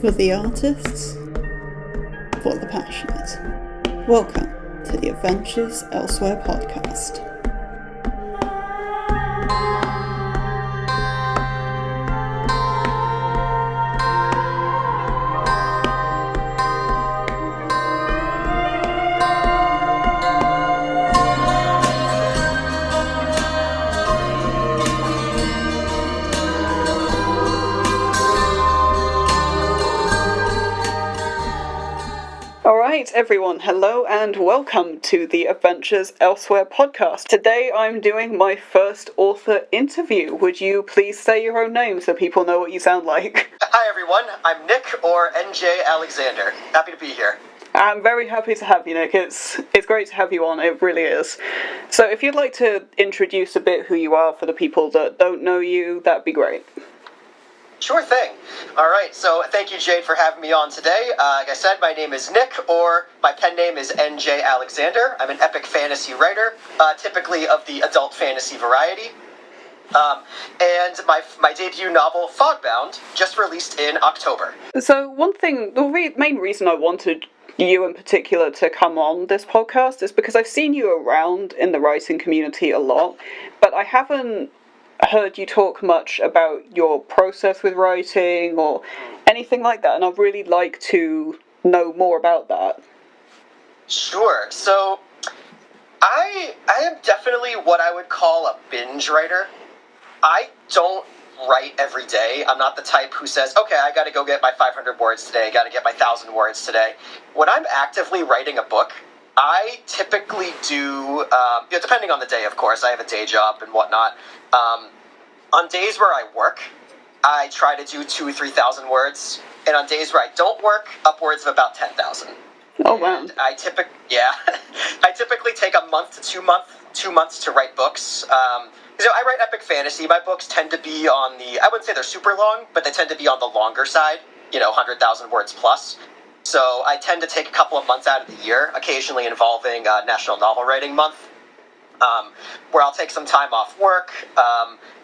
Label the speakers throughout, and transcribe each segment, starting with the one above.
Speaker 1: For the artists, for the passionate. Welcome to the Adventures Elsewhere podcast. Alright everyone, hello and welcome to the Adventures Elsewhere podcast. Today I'm doing my first author interview. Would you please say your own name so people know what you sound like?
Speaker 2: Hi everyone, I'm Nick, or NJ Alexander. Happy to be here.
Speaker 1: I'm very happy to have you, Nick. It's great to have you on, it really is. So if you'd like to introduce a bit who you are for the people that don't know you, that'd be great.
Speaker 2: Sure thing. Alright, so thank you Jade for having me on today. Like I said, my name is Nick, or my pen name is NJ Alexander. I'm an epic fantasy writer, typically of the adult fantasy variety. And my debut novel, Fogbound, just released in October.
Speaker 1: So one thing, the main reason I wanted you in particular to come on this podcast is because I've seen you around in the writing community a lot, but I haven't heard you talk much about your process with writing or anything like that, and I'd really like to know more about that.
Speaker 2: Sure. So, I am definitely what I would call a binge writer. I don't write every day. I'm not the type who says, okay, I gotta go get my 500 words today, gotta get my 1,000 words today. When I'm actively writing a book, I typically do, depending on the day, of course, I have a day job and whatnot. On days where I work, I try to do 2,000 or 3,000 words, and on days where I don't work, upwards of about 10,000.
Speaker 1: Oh wow!
Speaker 2: And I typically take a month to 2 months to write books. So I write epic fantasy. My books tend to be on the, I wouldn't say they're super long, but they tend to be on the longer side. 100,000 words plus. So I tend to take a couple of months out of the year, occasionally involving National Novel Writing Month, where I'll take some time off work,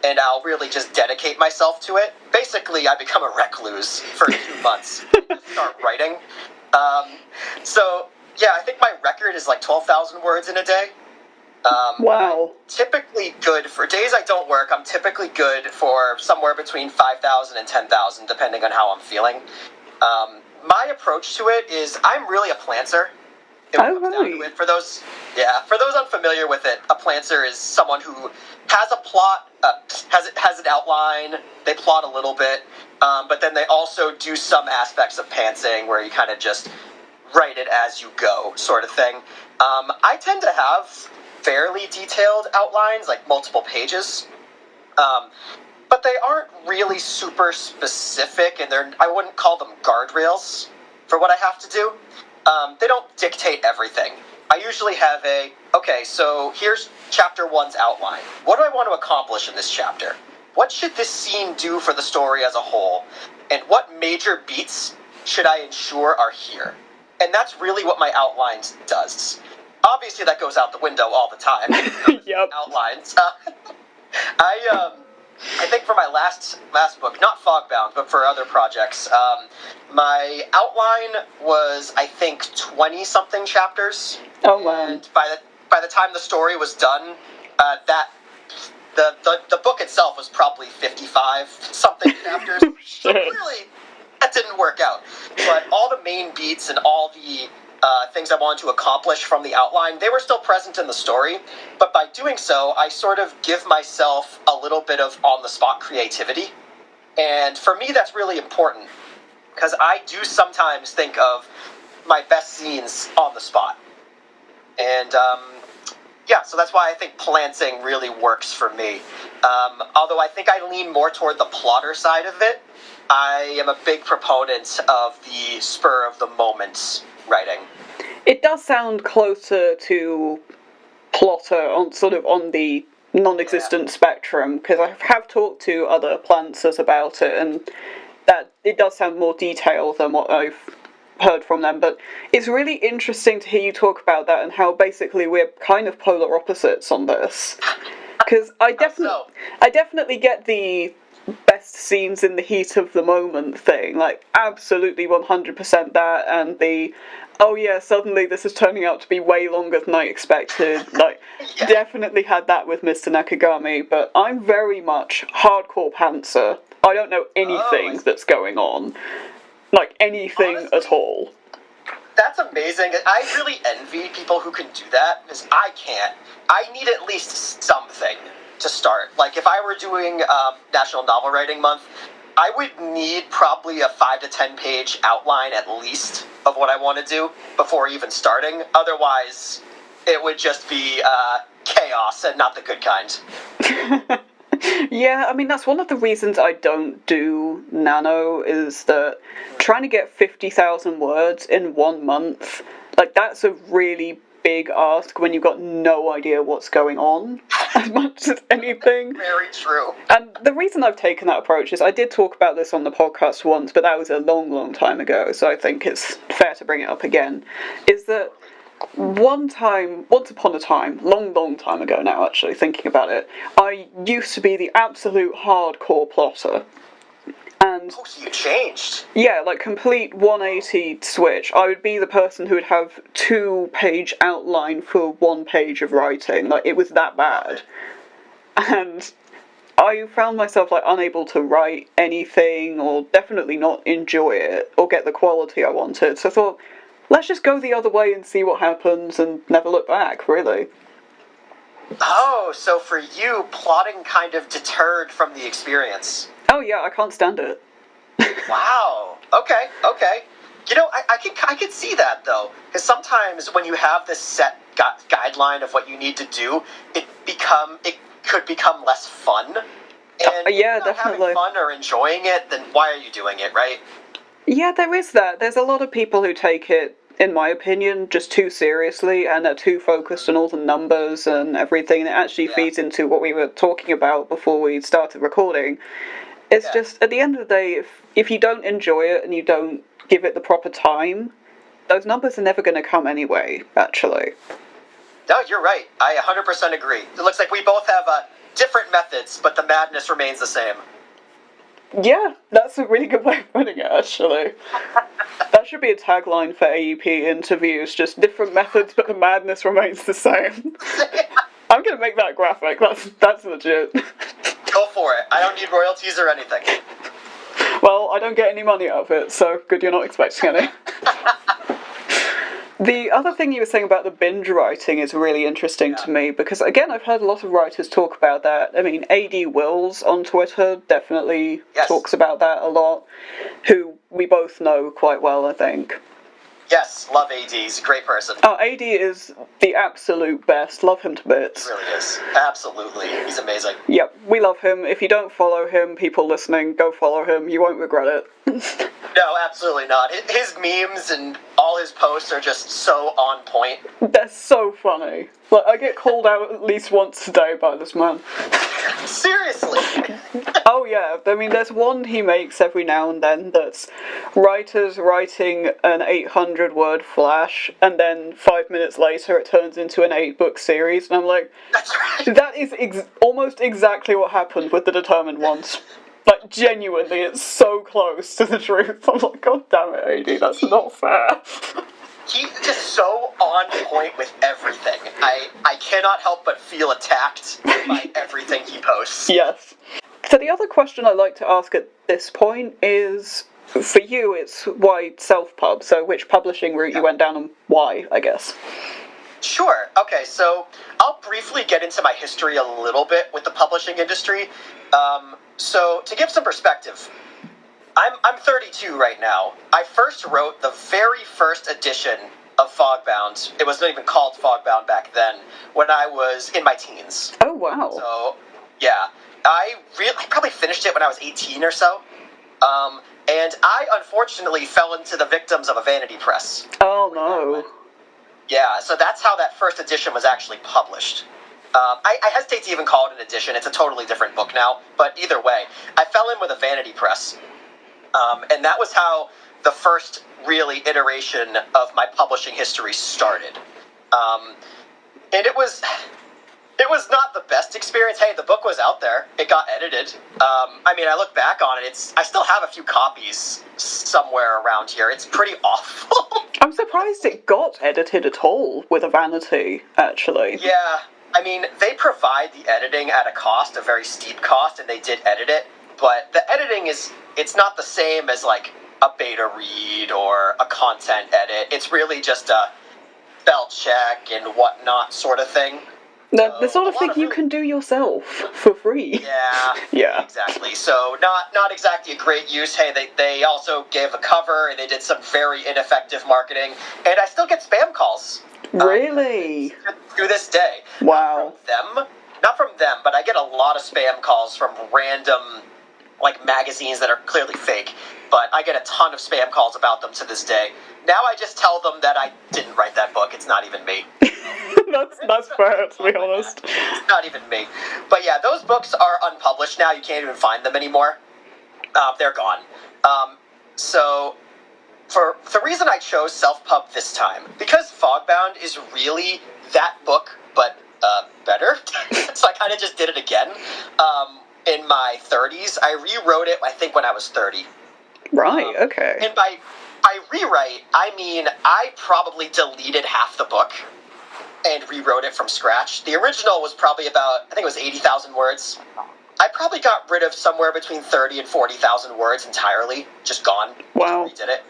Speaker 2: and I'll really just dedicate myself to it. Basically, I become a recluse for 2 months to start writing. I think my record is like 12,000 words in a day.
Speaker 1: Wow.
Speaker 2: I'm typically good for days I don't work. I'm typically good for somewhere between 5,000 and 10,000, depending on how I'm feeling. My approach to it is I'm really a plantser. For those unfamiliar with it, a plantser is someone who has a plot, has an outline, they plot a little bit, but then they also do some aspects of pantsing where you kind of just write it as you go, sort of thing. I tend to have fairly detailed outlines, like multiple pages, but they aren't really super specific, and I wouldn't call them guardrails for what I have to do. They don't dictate everything. I usually have so here's chapter 1's outline. What do I want to accomplish in this chapter? What should this scene do for the story as a whole? And what major beats should I ensure are here? And that's really what my outlines does. Obviously that goes out the window all the time.
Speaker 1: Yep.
Speaker 2: Outlines. I think for my last book, not Fogbound, but for other projects, my outline was, I think, 20-something chapters.
Speaker 1: Oh, wow.
Speaker 2: And by the time the story was done, the book itself was probably 55-something chapters. So clearly, that didn't work out. But all the main beats and all the things I wanted to accomplish from the outline, they were still present in the story, but by doing so, I sort of give myself a little bit of on-the-spot creativity, and for me that's really important, because I do sometimes think of my best scenes on the spot, and so that's why I think planting really works for me. Although I think I lean more toward the plotter side of it, I am a big proponent of the spur-of-the-moment writing.
Speaker 1: It does sound closer to plotter on the non-existent spectrum, because I have talked to other plantsers about it, and that it does sound more detailed than what I've heard from them. But it's really interesting to hear you talk about that and how basically we're kind of polar opposites on this. Because I definitely get the best scenes in the heat of the moment thing. Like, absolutely 100% that, and the, oh yeah, suddenly this is turning out to be way longer than I expected. Like,
Speaker 2: Yeah.
Speaker 1: definitely had that with Mr. Nakagami, but I'm very much hardcore pantser. I don't know anything that's going on. Like, anything
Speaker 2: Honestly,
Speaker 1: at all.
Speaker 2: That's amazing. I really envy people who can do that, because I can't. I need at least something to start. Like, if I were doing National Novel Writing Month, I would need probably a 5 to 10 page outline at least of what I want to do before even starting. Otherwise, it would just be chaos, and not the good kind.
Speaker 1: Yeah, I mean, that's one of the reasons I don't do Nano, is that trying to get 50,000 words in 1 month, like, that's a really big ask when you've got no idea what's going on, as much as anything.
Speaker 2: Very true.
Speaker 1: And the reason I've taken that approach is I did talk about this on the podcast once, but that was a long, long time ago, so I think it's fair to bring it up again, is that once upon a time, long time ago now, actually, thinking about it, I used to be the absolute hardcore plotter. And
Speaker 2: Oh, so you changed.
Speaker 1: yeah, like, complete 180 switch. I would be the person who would have 2-page outline for 1 page of writing. Like, it was that bad. And I found myself, like, unable to write anything, or definitely not enjoy it, or get the quality I wanted. So I thought, let's just go the other way and see what happens and never look back, really.
Speaker 2: Oh, so for you, plotting kind of deterred from the experience.
Speaker 1: Oh yeah, I can't stand it.
Speaker 2: Wow. Okay. You know, I could see that though, because sometimes when you have this set guideline of what you need to do, it could become less fun. And if
Speaker 1: yeah,
Speaker 2: you're not
Speaker 1: definitely.
Speaker 2: having fun or enjoying it, then why are you doing it, right?
Speaker 1: Yeah, there is that. There's a lot of people who take it, in my opinion, just too seriously, and are too focused on all the numbers and everything, and it actually feeds into what we were talking about before we started recording. It's just, at the end of the day, if you don't enjoy it and you don't give it the proper time, those numbers are never going to come anyway, actually.
Speaker 2: No, you're right. I 100% agree. It looks like we both have different methods, but the madness remains the same.
Speaker 1: Yeah, that's a really good way of putting it, actually. That should be a tagline for AEP interviews, just different methods, but the madness remains the same. I'm going to make that graphic, that's legit.
Speaker 2: Go for it. I don't need royalties or anything.
Speaker 1: Well, I don't get any money out of it, so good you're not expecting any. The other thing you were saying about the binge writing is really interesting to me, because again, I've heard a lot of writers talk about that. I mean, AD Wills on Twitter definitely talks about that a lot, who we both know quite well, I think.
Speaker 2: Yes, love AD. He's a great person.
Speaker 1: Oh, AD is the absolute best. Love him to bits.
Speaker 2: He really is. Absolutely. He's amazing.
Speaker 1: Yep, we love him. If you don't follow him, people listening, go follow him. You won't regret it.
Speaker 2: No, absolutely not. His memes and all his posts are just so on point.
Speaker 1: They're so funny. Like, I get called out at least once a day by this man.
Speaker 2: Seriously?
Speaker 1: Oh yeah, I mean, there's one he makes every now and then that's writers writing an 800-word flash, and then 5 minutes later it turns into an 8-book series, and I'm like,
Speaker 2: That's right.
Speaker 1: that is almost exactly what happened with the Determined Ones. Like, genuinely, it's so close to the truth. I'm like, god damn it, AD, that's not fair.
Speaker 2: He's just so on point with everything. I cannot help but feel attacked by everything he posts.
Speaker 1: Yes. So the other question I'd like to ask at this point is, for you, it's why self-pub, so which publishing route you went down and why, I guess.
Speaker 2: Sure. Okay, so I'll briefly get into my history a little bit with the publishing industry. So to give some perspective, I'm 32 right now. I first wrote the very first edition of Fogbound. It wasn't even called Fogbound back then, when I was in my teens.
Speaker 1: Oh, wow.
Speaker 2: So, yeah. I probably finished it when I was 18 or so. And I unfortunately fell into the victims of a vanity press.
Speaker 1: Oh, no.
Speaker 2: Yeah, so that's how that first edition was actually published. I hesitate to even call it an edition. It's a totally different book now. But either way, I fell in with a vanity press. And that was how the first really iteration of my publishing history started. And it was It was not the best experience. Hey, the book was out there. It got edited. I mean, I look back on it. I still have a few copies somewhere around here. It's pretty awful.
Speaker 1: I'm surprised it got edited at all with a vanity, actually.
Speaker 2: Yeah, I mean, they provide the editing at a cost, a very steep cost, and they did edit it. But the editing it's not the same as, like, a beta read or a content edit. It's really just a spell check and whatnot sort of thing.
Speaker 1: The sort of thing you can do yourself for free.
Speaker 2: Yeah.
Speaker 1: Yeah.
Speaker 2: Exactly. So not exactly a great use. Hey, they also gave a cover and they did some very ineffective marketing, and I still get spam calls.
Speaker 1: Really?
Speaker 2: To this day.
Speaker 1: Wow.
Speaker 2: Not from them, but I get a lot of spam calls from random, like, magazines that are clearly fake, but I get a ton of spam calls about them to this day. Now I just tell them that I didn't write that book. It's not even me.
Speaker 1: that's fair, to be honest.
Speaker 2: It's not even me. But yeah, those books are unpublished now. You can't even find them anymore. They're gone. So, for the reason I chose self-pub this time, because Fogbound is really that book, but better. So I kind of just did it again. In my 30s, I rewrote it, I think, when I was 30.
Speaker 1: Right, okay.
Speaker 2: And by rewrite, I mean I probably deleted half the book and rewrote it from scratch. The original was probably about, I think it was 80,000 words. I probably got rid of somewhere between 30 and 40,000 words entirely, just gone.
Speaker 1: Wow.
Speaker 2: Just redid it.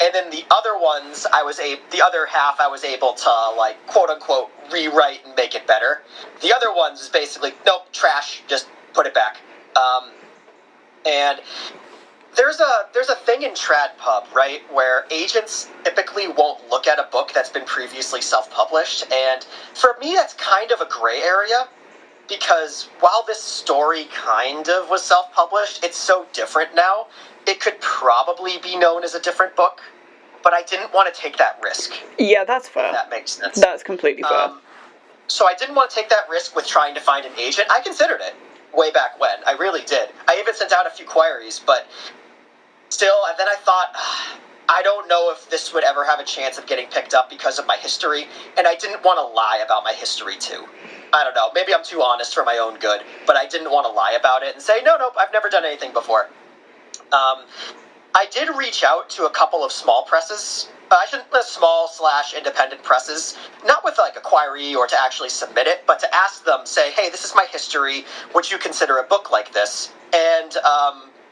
Speaker 2: And then the other ones, the other half I was able to, like, quote unquote, rewrite and make it better. The other ones is basically, nope, trash, just put it back. And there's a thing in TradPub, right, where agents typically won't look at a book that's been previously self-published, and for me that's kind of a gray area, because while this story kind of was self-published, it's so different now, it could probably be known as a different book, but I didn't want to take that risk.
Speaker 1: Yeah, that's fair.
Speaker 2: If that makes sense.
Speaker 1: That's completely fair.
Speaker 2: So I didn't want to take that risk with trying to find an agent. I considered it way back when. I really did. I even sent out a few queries, but still, and then I thought, I don't know if this would ever have a chance of getting picked up because of my history, and I didn't want to lie about my history too. I don't know, maybe I'm too honest for my own good, but I didn't want to lie about it and say, nope, I've never done anything before. I did reach out to a couple of small presses, small/independent presses, not with, like, a query or to actually submit it, but to ask them, say, hey, this is my history, would you consider a book like this? And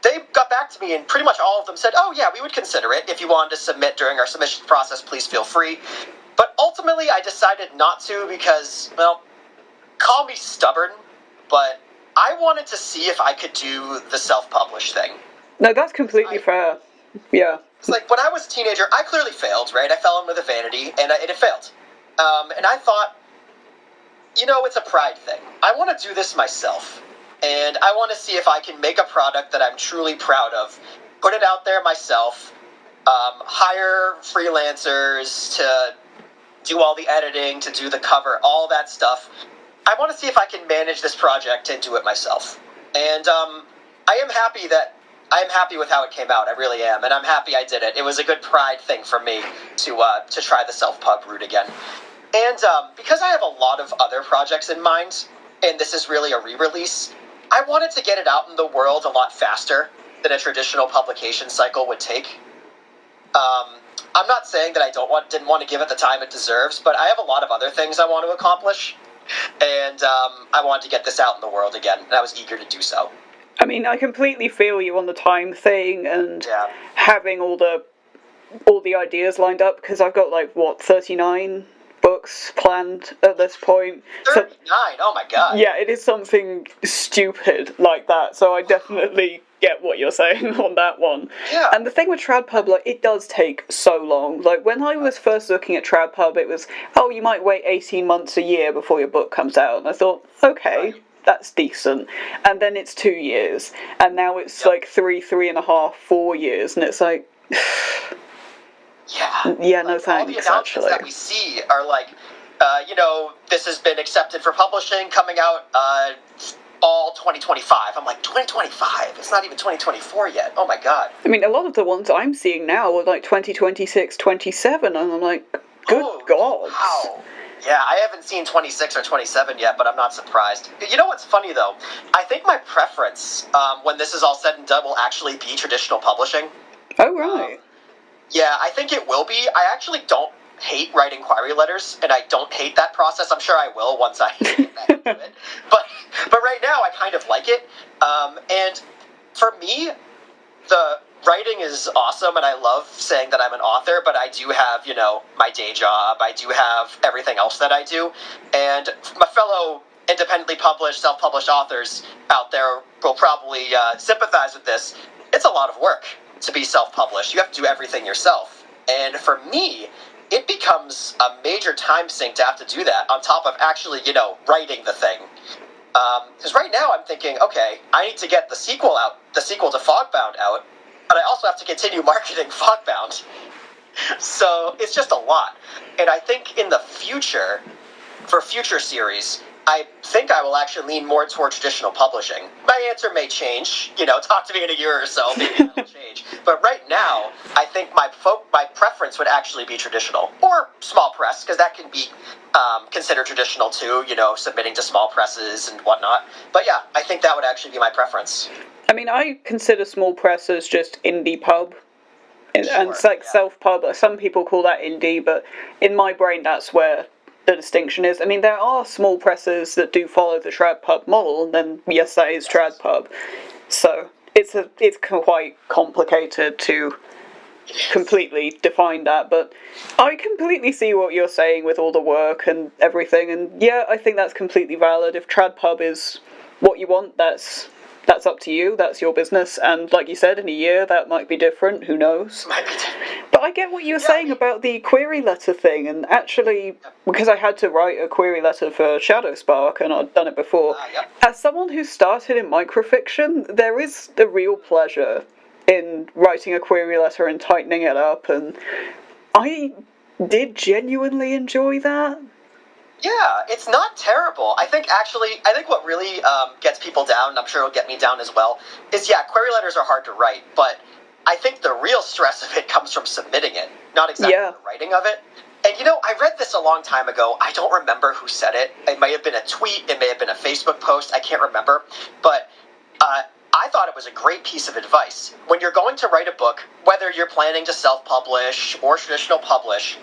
Speaker 2: they got back to me, and pretty much all of them said, oh yeah, we would consider it. If you wanted to submit during our submission process, please feel free. But ultimately, I decided not to because, well, call me stubborn, but I wanted to see if I could do the self-publish thing.
Speaker 1: No, that's completely fair. Yeah.
Speaker 2: It's like, when I was a teenager, I clearly failed, right? I fell in with a vanity, and it failed. And I thought, it's a pride thing. I want to do this myself. And I want to see if I can make a product that I'm truly proud of, put it out there myself, hire freelancers to do all the editing, to do the cover, all that stuff. I want to see if I can manage this project and do it myself. And I am happy with how it came out. I really am, and I'm happy I did it. It was a good pride thing for me to try the self-pub route again. And because I have a lot of other projects in mind, and this is really a re-release, I wanted to get it out in the world a lot faster than a traditional publication cycle would take. I'm not saying that I didn't want to give it the time it deserves, but I have a lot of other things I want to accomplish, and I wanted to get this out in the world again, and I was eager to do so.
Speaker 1: I mean, I completely feel you on the time thing and having all the ideas lined up, because I've got, 39 books planned at this point.
Speaker 2: 39? Oh my god.
Speaker 1: Yeah, it is something stupid like that, so I definitely get what you're saying on that one.
Speaker 2: Yeah.
Speaker 1: And the thing with TradPub, it does take so long. When I was first looking at TradPub, it was, you might wait 18 months, a year before your book comes out. And I thought, okay, that's decent. And then it's 2 years. And now it's 3.5, 4 years. And it's like... Yeah, no thanks,
Speaker 2: all the announcements
Speaker 1: actually.
Speaker 2: that we see are this has been accepted for publishing, coming out all 2025. I'm like, 2025? It's not even 2024 yet. Oh my god.
Speaker 1: I mean, a lot of the ones I'm seeing now are 2026, 27, and I'm like, good God.
Speaker 2: Wow. Yeah, I haven't seen 26 or 27 yet, but I'm not surprised. You know what's funny, though? I think my preference, when this is all said and done, will actually be traditional publishing.
Speaker 1: Oh, right.
Speaker 2: Yeah, I think it will be. I actually don't hate writing query letters, and I don't hate that process. I'm sure I will once I get back into it. But right now, I kind of like it. And for me, the writing is awesome, and I love saying that I'm an author, but I do have, my day job. I do have everything else that I do. And my fellow independently published, self-published authors out there will probably sympathize with this. It's a lot of work to be self-published. You have to do everything yourself. And for me, it becomes a major time sink to have to do that on top of actually, writing the thing. Because right now I'm thinking, okay, I need to get the sequel to Fogbound out, but I also have to continue marketing Fogbound. So it's just a lot. And I think in the future, for future series, I think I will actually lean more toward traditional publishing. My answer may change, talk to me in a year or so, maybe that'll change. But right now, I think my preference would actually be traditional. Or small press, because that can be considered traditional too, submitting to small presses and whatnot. But yeah, I think that would actually be my preference.
Speaker 1: I mean, I consider small press as just indie pub. And it's like self-pub. Some people call that indie, but in my brain that's where the distinction is. I mean, there are small presses that do follow the trad pub model, and then yes, that is trad pub. So it's quite complicated to completely define that, but I completely see what you're saying with all the work and everything, and yeah, I think that's completely valid. If trad pub is what you want, that's up to you, that's your business, and like you said, in a year that might be different, who knows.
Speaker 2: Might be different.
Speaker 1: But I get what you were saying about the query letter thing, and actually, because I had to write a query letter for Shadowspark, and I'd done it before, as someone who started in microfiction, there is the real pleasure in writing a query letter and tightening it up, and I did genuinely enjoy that.
Speaker 2: Yeah, it's not terrible. I think what really gets people down, and I'm sure it'll get me down as well, is query letters are hard to write, but I think the real stress of it comes from submitting it, not exactly the writing of it. And I read this a long time ago. I don't remember who said it. It may have been a tweet, it may have been a Facebook post, I can't remember. But I thought it was a great piece of advice. When you're going to write a book, whether you're planning to self-publish or traditional publish,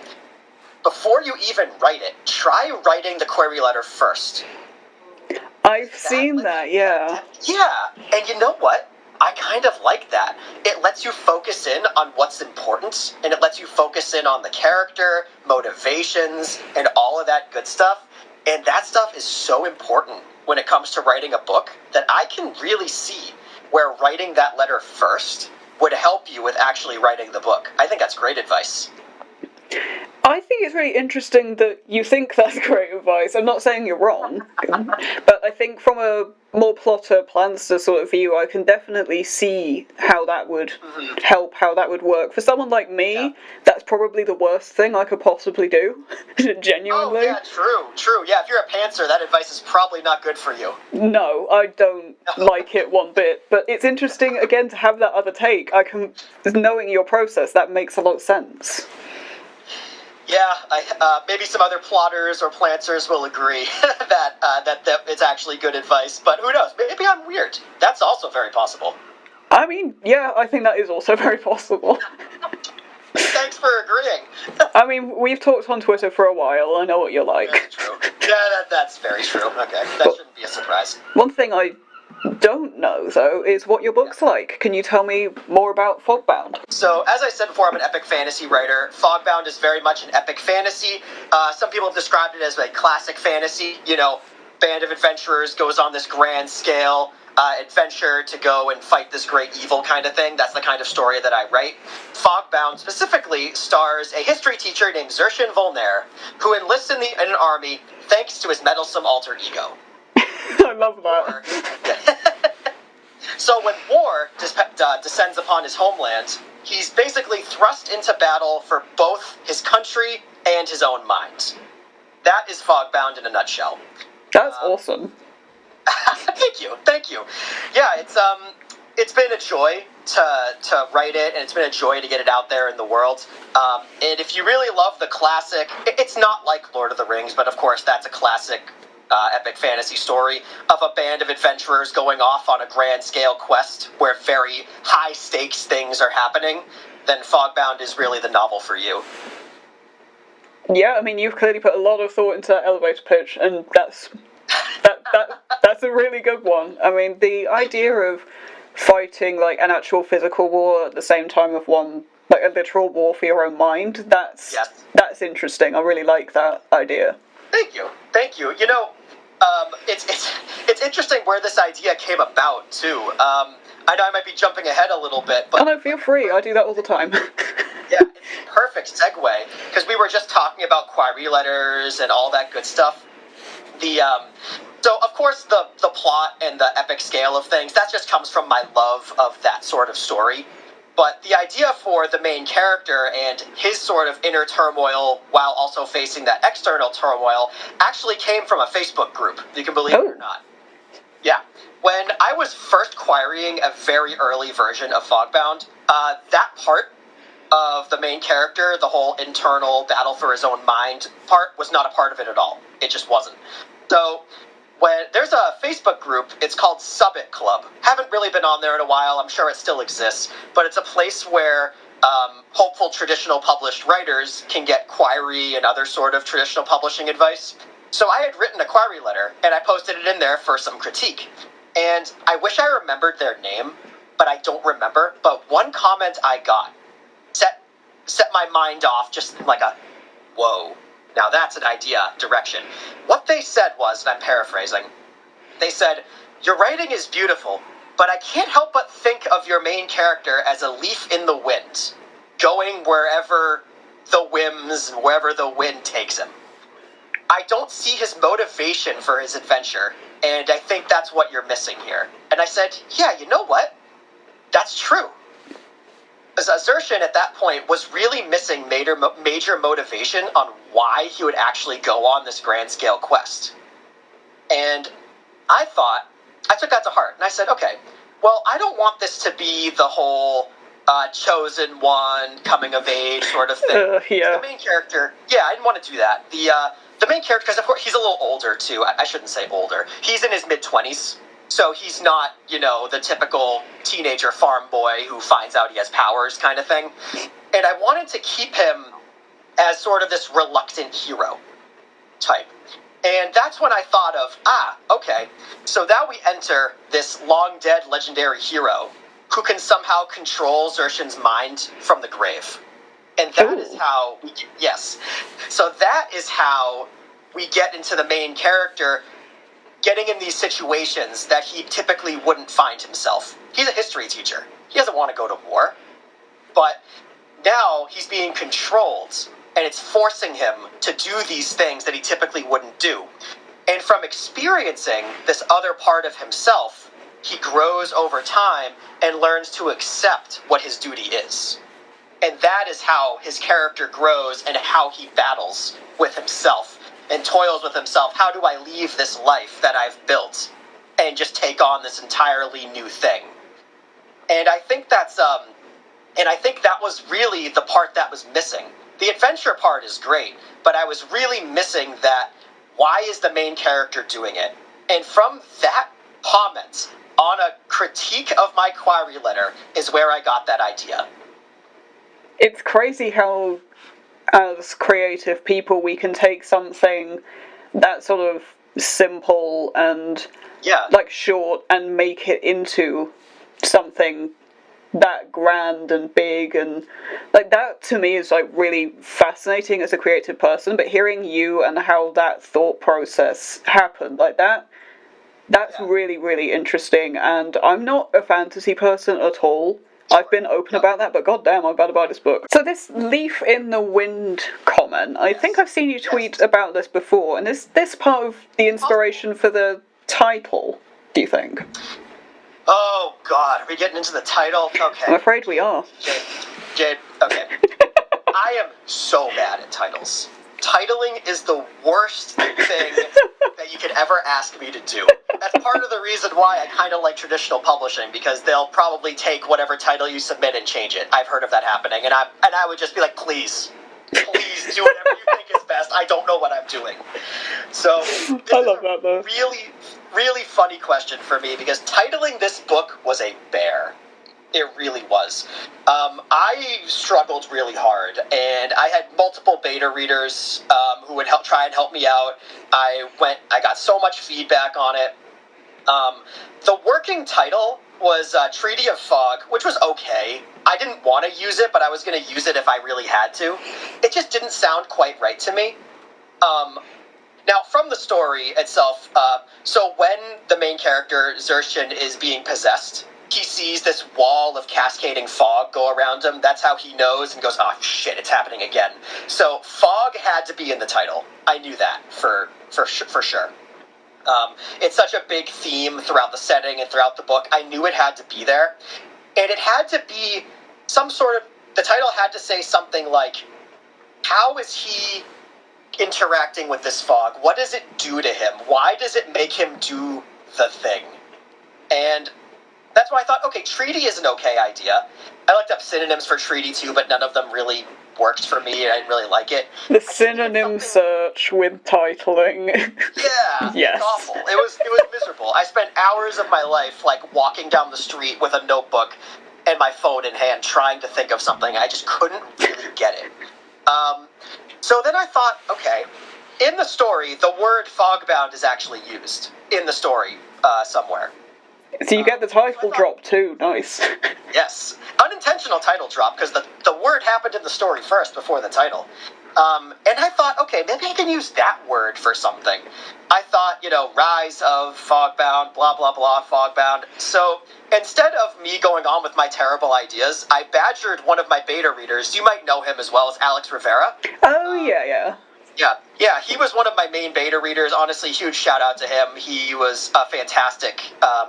Speaker 2: before you even write it, try writing the query letter first.
Speaker 1: I've seen that, yeah.
Speaker 2: Yeah, and you know what? I kind of like that. It lets you focus in on what's important, and it lets you focus in on the character, motivations, and all of that good stuff. And that stuff is so important when it comes to writing a book that I can really see where writing that letter first would help you with actually writing the book. I think that's great advice.
Speaker 1: I think it's really interesting that you think that's great advice. I'm not saying you're wrong, but I think from a more plotter, planster sort of view, I can definitely see how that would help, how that would work. For someone like me, that's probably the worst thing I could possibly do, genuinely.
Speaker 2: Oh, yeah, true. Yeah, if you're a pantser, that advice is probably not good for you.
Speaker 1: No, I don't like it one bit, but it's interesting, again, to have that other take. Knowing your process, that makes a lot of sense.
Speaker 2: Yeah, maybe some other plotters or planters will agree that it's actually good advice, but who knows? Maybe I'm weird. That's also very possible.
Speaker 1: I mean, yeah, I think that is also very possible.
Speaker 2: Thanks for agreeing.
Speaker 1: I mean, we've talked on Twitter for a while. I know what you're like.
Speaker 2: That's true. Yeah, that's very true. Okay, that shouldn't be a surprise.
Speaker 1: One thing I don't know, though, is what your book's like. Can you tell me more about Fogbound?
Speaker 2: So, as I said before, I'm an epic fantasy writer. Fogbound is very much an epic fantasy. Some people have described it as a classic fantasy. Band of adventurers goes on this grand scale adventure to go and fight this great evil kind of thing. That's the kind of story that I write. Fogbound specifically stars a history teacher named Zershin Volnare, who enlists in an army thanks to his meddlesome alter ego.
Speaker 1: I love that.
Speaker 2: So when war descends upon his homeland, he's basically thrust into battle for both his country and his own mind. That is Fogbound in a nutshell.
Speaker 1: That's awesome.
Speaker 2: Thank you. Yeah, it's been a joy to write it, and it's been a joy to get it out there in the world. And if you really love the classic, it's not like Lord of the Rings, but of course that's a classic epic fantasy story of a band of adventurers going off on a grand scale quest where very high stakes things are happening, then Fogbound is really the novel for you.
Speaker 1: Yeah, I mean, you've clearly put a lot of thought into that elevator pitch, and that's a really good one. I mean, the idea of fighting like an actual physical war at the same time of one, like a literal war for your own mind, that's interesting. I really like that idea.
Speaker 2: Thank you. You know, it's interesting where this idea came about too. I know I might be jumping ahead a little bit, but...
Speaker 1: Oh no, feel free, I do that all the time.
Speaker 2: Yeah, it's a perfect segue, because we were just talking about query letters and all that good stuff. So, of course, the plot and the epic scale of things, that just comes from my love of that sort of story. But the idea for the main character and his sort of inner turmoil while also facing that external turmoil actually came from a Facebook group. You can believe it or not. Yeah. When I was first querying a very early version of Fogbound, that part of the main character, the whole internal battle for his own mind part, was not a part of it at all. It just wasn't. So, when there's a Facebook group, it's called Subbit Club. Haven't really been on there in a while, I'm sure it still exists, but it's a place where hopeful traditional published writers can get query and other sort of traditional publishing advice. So I had written a query letter, and I posted it in there for some critique. And I wish I remembered their name, but I don't remember. But one comment I got set my mind off just like a, whoa, now that's an idea, direction. What they said was, and I'm paraphrasing, they said, "Your writing is beautiful, but I can't help but think of your main character as a leaf in the wind, going wherever the whims, wherever the wind takes him. I don't see his motivation for his adventure, and I think that's what you're missing here." And I said, yeah, you know what? That's true. Zershin at that point was really missing major motivation on why he would actually go on this grand scale quest. And I took that to heart, and I said, okay, well, I don't want this to be the whole chosen one, coming of age sort of thing.
Speaker 1: Yeah.
Speaker 2: The main character, I didn't want to do that. The main character, because of course he's a little older too. I shouldn't say older. He's in his mid-20s. So he's not, the typical teenager farm boy who finds out he has powers kind of thing. And I wanted to keep him as sort of this reluctant hero type. And that's when I thought of, okay, so now we enter this long-dead legendary hero who can somehow control Zershin's mind from the grave. And that is how, so that is how we get into the main character getting in these situations that he typically wouldn't find himself. He's a history teacher. He doesn't want to go to war. But now he's being controlled, and it's forcing him to do these things that he typically wouldn't do. And from experiencing this other part of himself, he grows over time and learns to accept what his duty is. And that is how his character grows and how he battles with himself and toils with himself. How do I leave this life that I've built and just take on this entirely new thing? And I think that was really the part that was missing. The adventure part is great, but I was really missing that, why is the main character doing it? And from that comment on a critique of my query letter is where I got that idea.
Speaker 1: It's crazy how, as creative people, we can take something that's sort of simple and like short and make it into something that grand and big, and like that to me is like really fascinating as a creative person. But hearing you and how that thought process happened, like that's really, really interesting. And I'm not a fantasy person at all. I've been open about that, but goddamn, I'm about to buy this book. So this leaf in the wind comment, I think I've seen you tweet about this before, and is this part of the inspiration for the title, do you think?
Speaker 2: Oh, God, are we getting into the title? Okay.
Speaker 1: I'm afraid we are.
Speaker 2: Jade, okay. I am so bad at titles. titling is the worst thing that you could ever ask me to do. That's part of the reason why I kind of like traditional publishing, because they'll probably take whatever title you submit and change it. I've heard of that happening, and I would just be like, please do whatever you think is best. I don't know what I'm doing. So
Speaker 1: I love that though.
Speaker 2: Really, really funny question for me, because titling this book was a bear. It really was. I struggled really hard, and I had multiple beta readers who would try and help me out. I got so much feedback on it. The working title was Treaty of Fog, which was okay. I didn't want to use it, but I was going to use it if I really had to. It just didn't sound quite right to me. Now, from the story itself, so when the main character, Zershin, is being possessed, he sees this wall of cascading fog go around him. That's how he knows and goes, oh, shit, it's happening again. So fog had to be in the title. I knew that for sure. It's such a big theme throughout the setting and throughout the book. I knew it had to be there. And it had to be some sort of... The title had to say something like, how is he interacting with this fog? What does it do to him? Why does it make him do the thing? And that's why I thought, okay, treaty is an okay idea. I looked up synonyms for treaty too, but none of them really worked for me, and I didn't really like it.
Speaker 1: The synonym search with titling.
Speaker 2: Yeah,
Speaker 1: yes.
Speaker 2: It's awful. It was miserable. I spent hours of my life like walking down the street with a notebook and my phone in hand trying to think of something. I just couldn't really get it. So then I thought, okay, in the story, the word Fogbound is actually used in the story somewhere.
Speaker 1: So you get the title drop too, nice.
Speaker 2: Yes. Unintentional title drop, because the word happened in the story first before the title. And I thought, okay, maybe I can use that word for something. I thought, rise of Fogbound, blah, blah, blah, Fogbound. So instead of me going on with my terrible ideas, I badgered one of my beta readers. You might know him as well as Alex Rivera.
Speaker 1: Oh, yeah.
Speaker 2: Yeah, he was one of my main beta readers. Honestly, huge shout out to him. He was a fantastic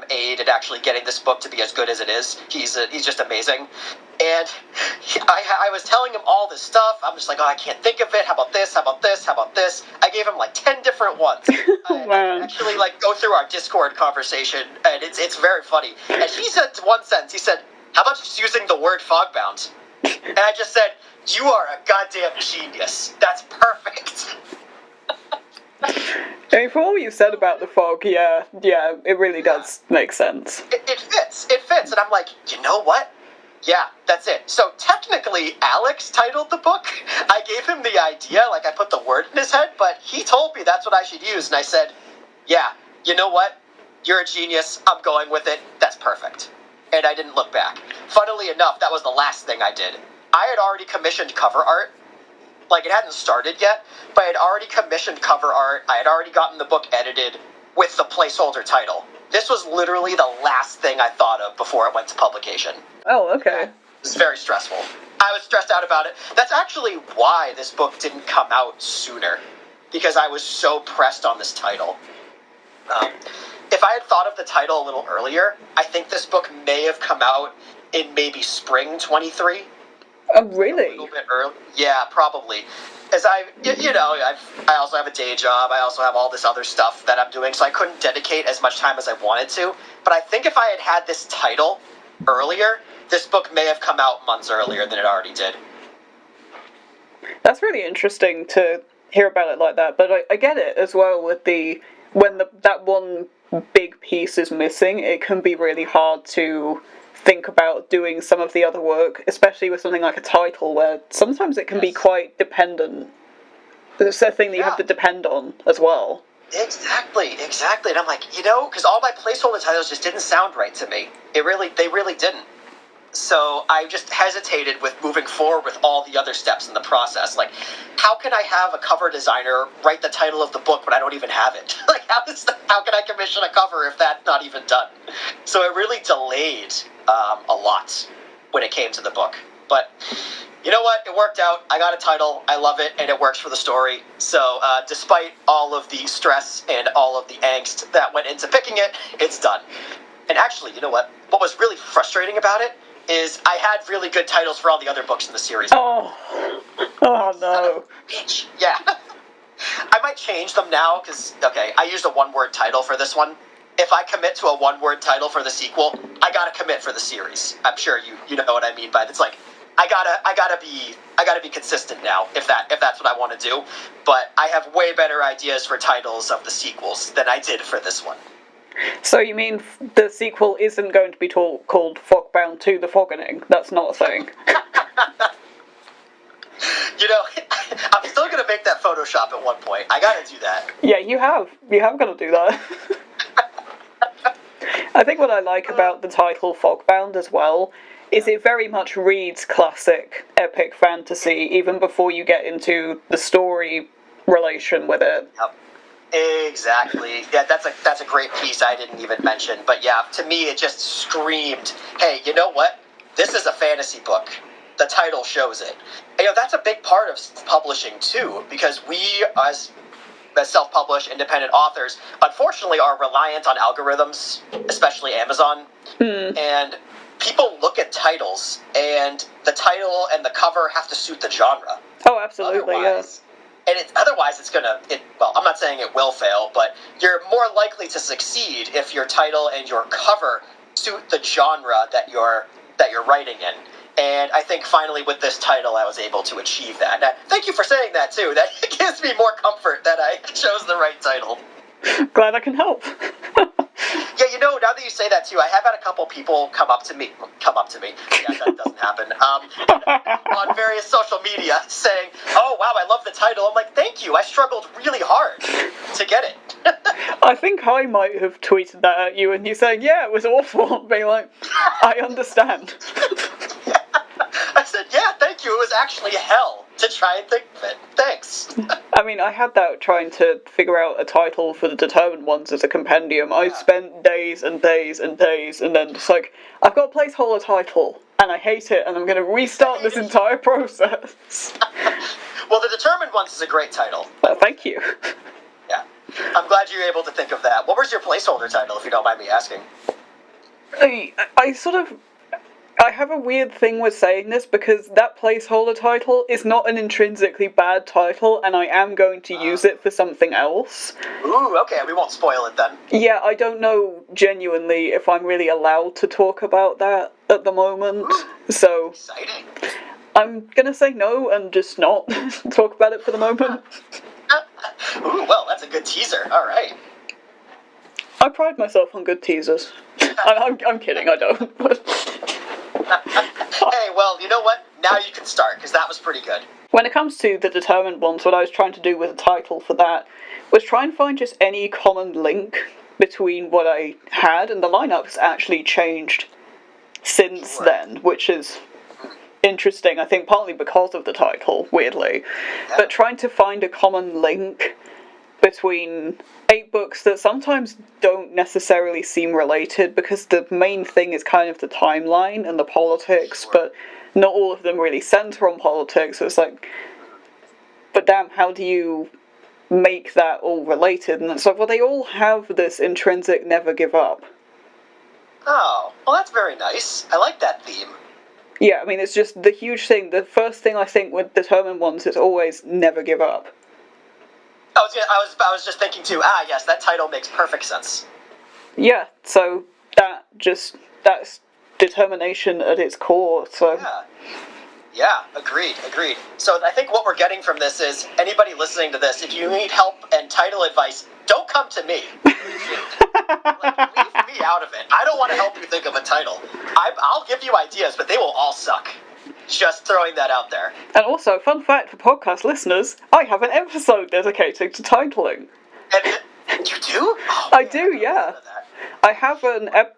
Speaker 2: aid at actually getting this book to be as good as it is. He's just amazing. And I was telling him all this stuff. I'm just like, oh, I can't think of it. How about this? How about this? How about this? I gave him like 10 different ones. I actually go through our Discord conversation, and it's very funny. And he said one sentence. He said, how about just using the word Fogbound? And I just said, you are a goddamn genius. That's perfect.
Speaker 1: I mean, for all you said about the fog, yeah, it really does make sense.
Speaker 2: It fits. And I'm like, you know what? Yeah, that's it. So technically, Alex titled the book. I gave him the idea, I put the word in his head, but he told me that's what I should use. And I said, yeah, you know what? You're a genius. I'm going with it. That's perfect. And I didn't look back. Funnily enough, that was the last thing I did. I had already commissioned cover art. It hadn't started yet, but I had already commissioned cover art. I had already gotten the book edited with the placeholder title. This was literally the last thing I thought of before it went to publication.
Speaker 1: Oh, okay.
Speaker 2: It was very stressful. I was stressed out about it. That's actually why this book didn't come out sooner, because I was so pressed on this title. If I had thought of the title a little earlier, I think this book may have come out in maybe spring 23.
Speaker 1: Oh, really?
Speaker 2: A little bit early. Yeah, probably. As I also have a day job. I also have all this other stuff that I'm doing, so I couldn't dedicate as much time as I wanted to. But I think if I had this title earlier, this book may have come out months earlier than it already did.
Speaker 1: That's really interesting to hear about it like that, but I get it as well with when that one big piece is missing, it can be really hard to think about doing some of the other work, especially with something like a title, where sometimes it can be quite dependent. It's a thing that you have to depend on as well.
Speaker 2: Exactly. And I'm like, because all my placeholder titles just didn't sound right to me. They really didn't. So I just hesitated with moving forward with all the other steps in the process. How can I have a cover designer write the title of the book when I don't even have it? How can I commission a cover if that's not even done? So it really delayed a lot when it came to the book. But you know what? It worked out. I got a title. I love it, and it works for the story. So despite all of the stress and all of the angst that went into picking it, it's done. And actually, you know what? What was really frustrating about it is I had really good titles for all the other books in the series.
Speaker 1: Oh no.
Speaker 2: Yeah. I might change them now, because, okay, I used a one-word title for this one. If I commit to a one-word title for the sequel, I gotta commit for the series. I'm sure you know what I mean by it. It's like, I gotta be consistent now, if that's what I want to do. But I have way better ideas for titles of the sequels than I did for this one.
Speaker 1: So you mean the sequel isn't going to be called Fogbound 2: The Foggening? That's not a thing.
Speaker 2: You know, I'm still gonna make that Photoshop at one point. I gotta do that.
Speaker 1: Yeah, you have got to do that. I think what I like about the title Fogbound as well is it very much reads classic epic fantasy even before you get into the story relation with it.
Speaker 2: Yep. Exactly. Yeah, that's a great piece I didn't even mention. But yeah, to me it just screamed, hey, you know what? This is a fantasy book. The title shows it. And, that's a big part of publishing too, because we as self-published independent authors unfortunately are reliant on algorithms, especially Amazon. And people look at titles, and the title and the cover have to suit the genre.
Speaker 1: Oh, absolutely, yes.
Speaker 2: And otherwise it's gonna, well, I'm not saying it will fail, but you're more likely to succeed if your title and your cover suit the genre that you're writing in. And I think finally with this title I was able to achieve that. Now, thank you for saying that too. That gives me more comfort that I chose the right title.
Speaker 1: Glad I can help.
Speaker 2: Yeah, now that you say that too, I have had a couple people come up to me. Yeah, that doesn't happen. On various social media saying, "Oh wow, I love the title." I'm like, "Thank you. I struggled really hard to get it."
Speaker 1: I think I might have tweeted that at you, and you saying, "Yeah, it was awful." Being like, "I understand."
Speaker 2: Yeah. I said, "Yeah, thank you. It was actually hell to try and think of it. Thanks."
Speaker 1: I mean, I had that trying to figure out a title for the Determined Ones as a compendium. I spent days and days and days, and then just like, I've got a placeholder title, and I hate it, and I'm going to restart this entire process.
Speaker 2: Well, the Determined Ones is a great title.
Speaker 1: Thank you.
Speaker 2: Yeah. I'm glad you were able to think of that. What was your placeholder title, if you don't mind me asking?
Speaker 1: I have a weird thing with saying this because that placeholder title is not an intrinsically bad title, and I am going to use it for something else.
Speaker 2: Ooh, okay, we won't spoil it then.
Speaker 1: Yeah, I don't know genuinely if I'm really allowed to talk about that at the moment.
Speaker 2: Ooh,
Speaker 1: so
Speaker 2: exciting.
Speaker 1: I'm gonna say no and just not talk about it for the moment.
Speaker 2: Ooh, well, that's a good teaser. All right.
Speaker 1: I pride myself on good teasers. I'm kidding, I don't.
Speaker 2: Hey, well, you know what? Now you can start, because that was pretty good.
Speaker 1: When it comes to the Determined Ones, what I was trying to do with the title for that was try and find just any common link between what I had, and the lineup's actually changed since then, which is interesting, I think partly because of the title, weirdly. Yeah. But trying to find a common link between 8 books that sometimes don't necessarily seem related, because the main thing is kind of the timeline and the politics, but not all of them really center on politics. So it's like, but damn, how do you make that all related? And it's like, well, they all have this intrinsic never give up.
Speaker 2: Oh, well, that's very nice. I like that theme.
Speaker 1: Yeah, I mean, it's just the huge thing. The first thing I think with Determined Ones is always never give up.
Speaker 2: I was just thinking too, yes, that title makes perfect sense.
Speaker 1: Yeah, so that's determination at its core, so...
Speaker 2: Yeah, agreed. So I think what we're getting from this is, anybody listening to this, if you need help and title advice, don't come to me. Leave me out of it. I don't want to help you think of a title. I'll give you ideas, but they will all suck. Just throwing that out there.
Speaker 1: And also, fun fact for podcast listeners, I have an episode dedicated to titling.
Speaker 2: And you do? Oh,
Speaker 1: I do, yeah. I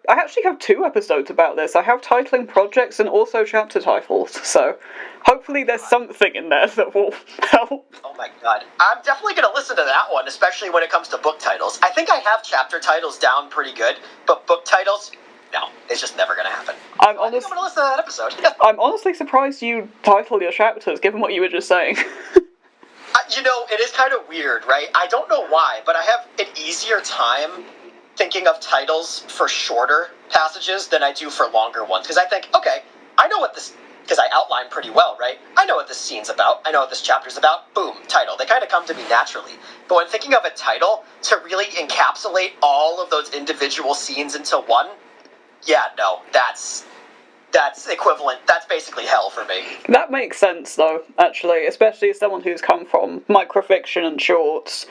Speaker 1: actually have 2 episodes about this. I have titling projects and also chapter titles, so hopefully there's something in there that will help.
Speaker 2: Oh my god. I'm definitely going to listen to that one, especially when it comes to book titles. I think I have chapter titles down pretty good, but book titles... no, it's just never going to happen. I think I'm going to listen to that episode.
Speaker 1: I'm honestly surprised you title your chapters, given what you were just saying.
Speaker 2: It is kind of weird, right? I don't know why, but I have an easier time thinking of titles for shorter passages than I do for longer ones. Because I think, okay, I know what this, because I outlined pretty well, right? I know what this scene's about. I know what this chapter's about. Boom, title. They kind of come to me naturally. But when thinking of a title to really encapsulate all of those individual scenes into one, yeah, no, that's equivalent. That's basically hell for me.
Speaker 1: That makes sense, though, actually, especially as someone who's come from microfiction and shorts.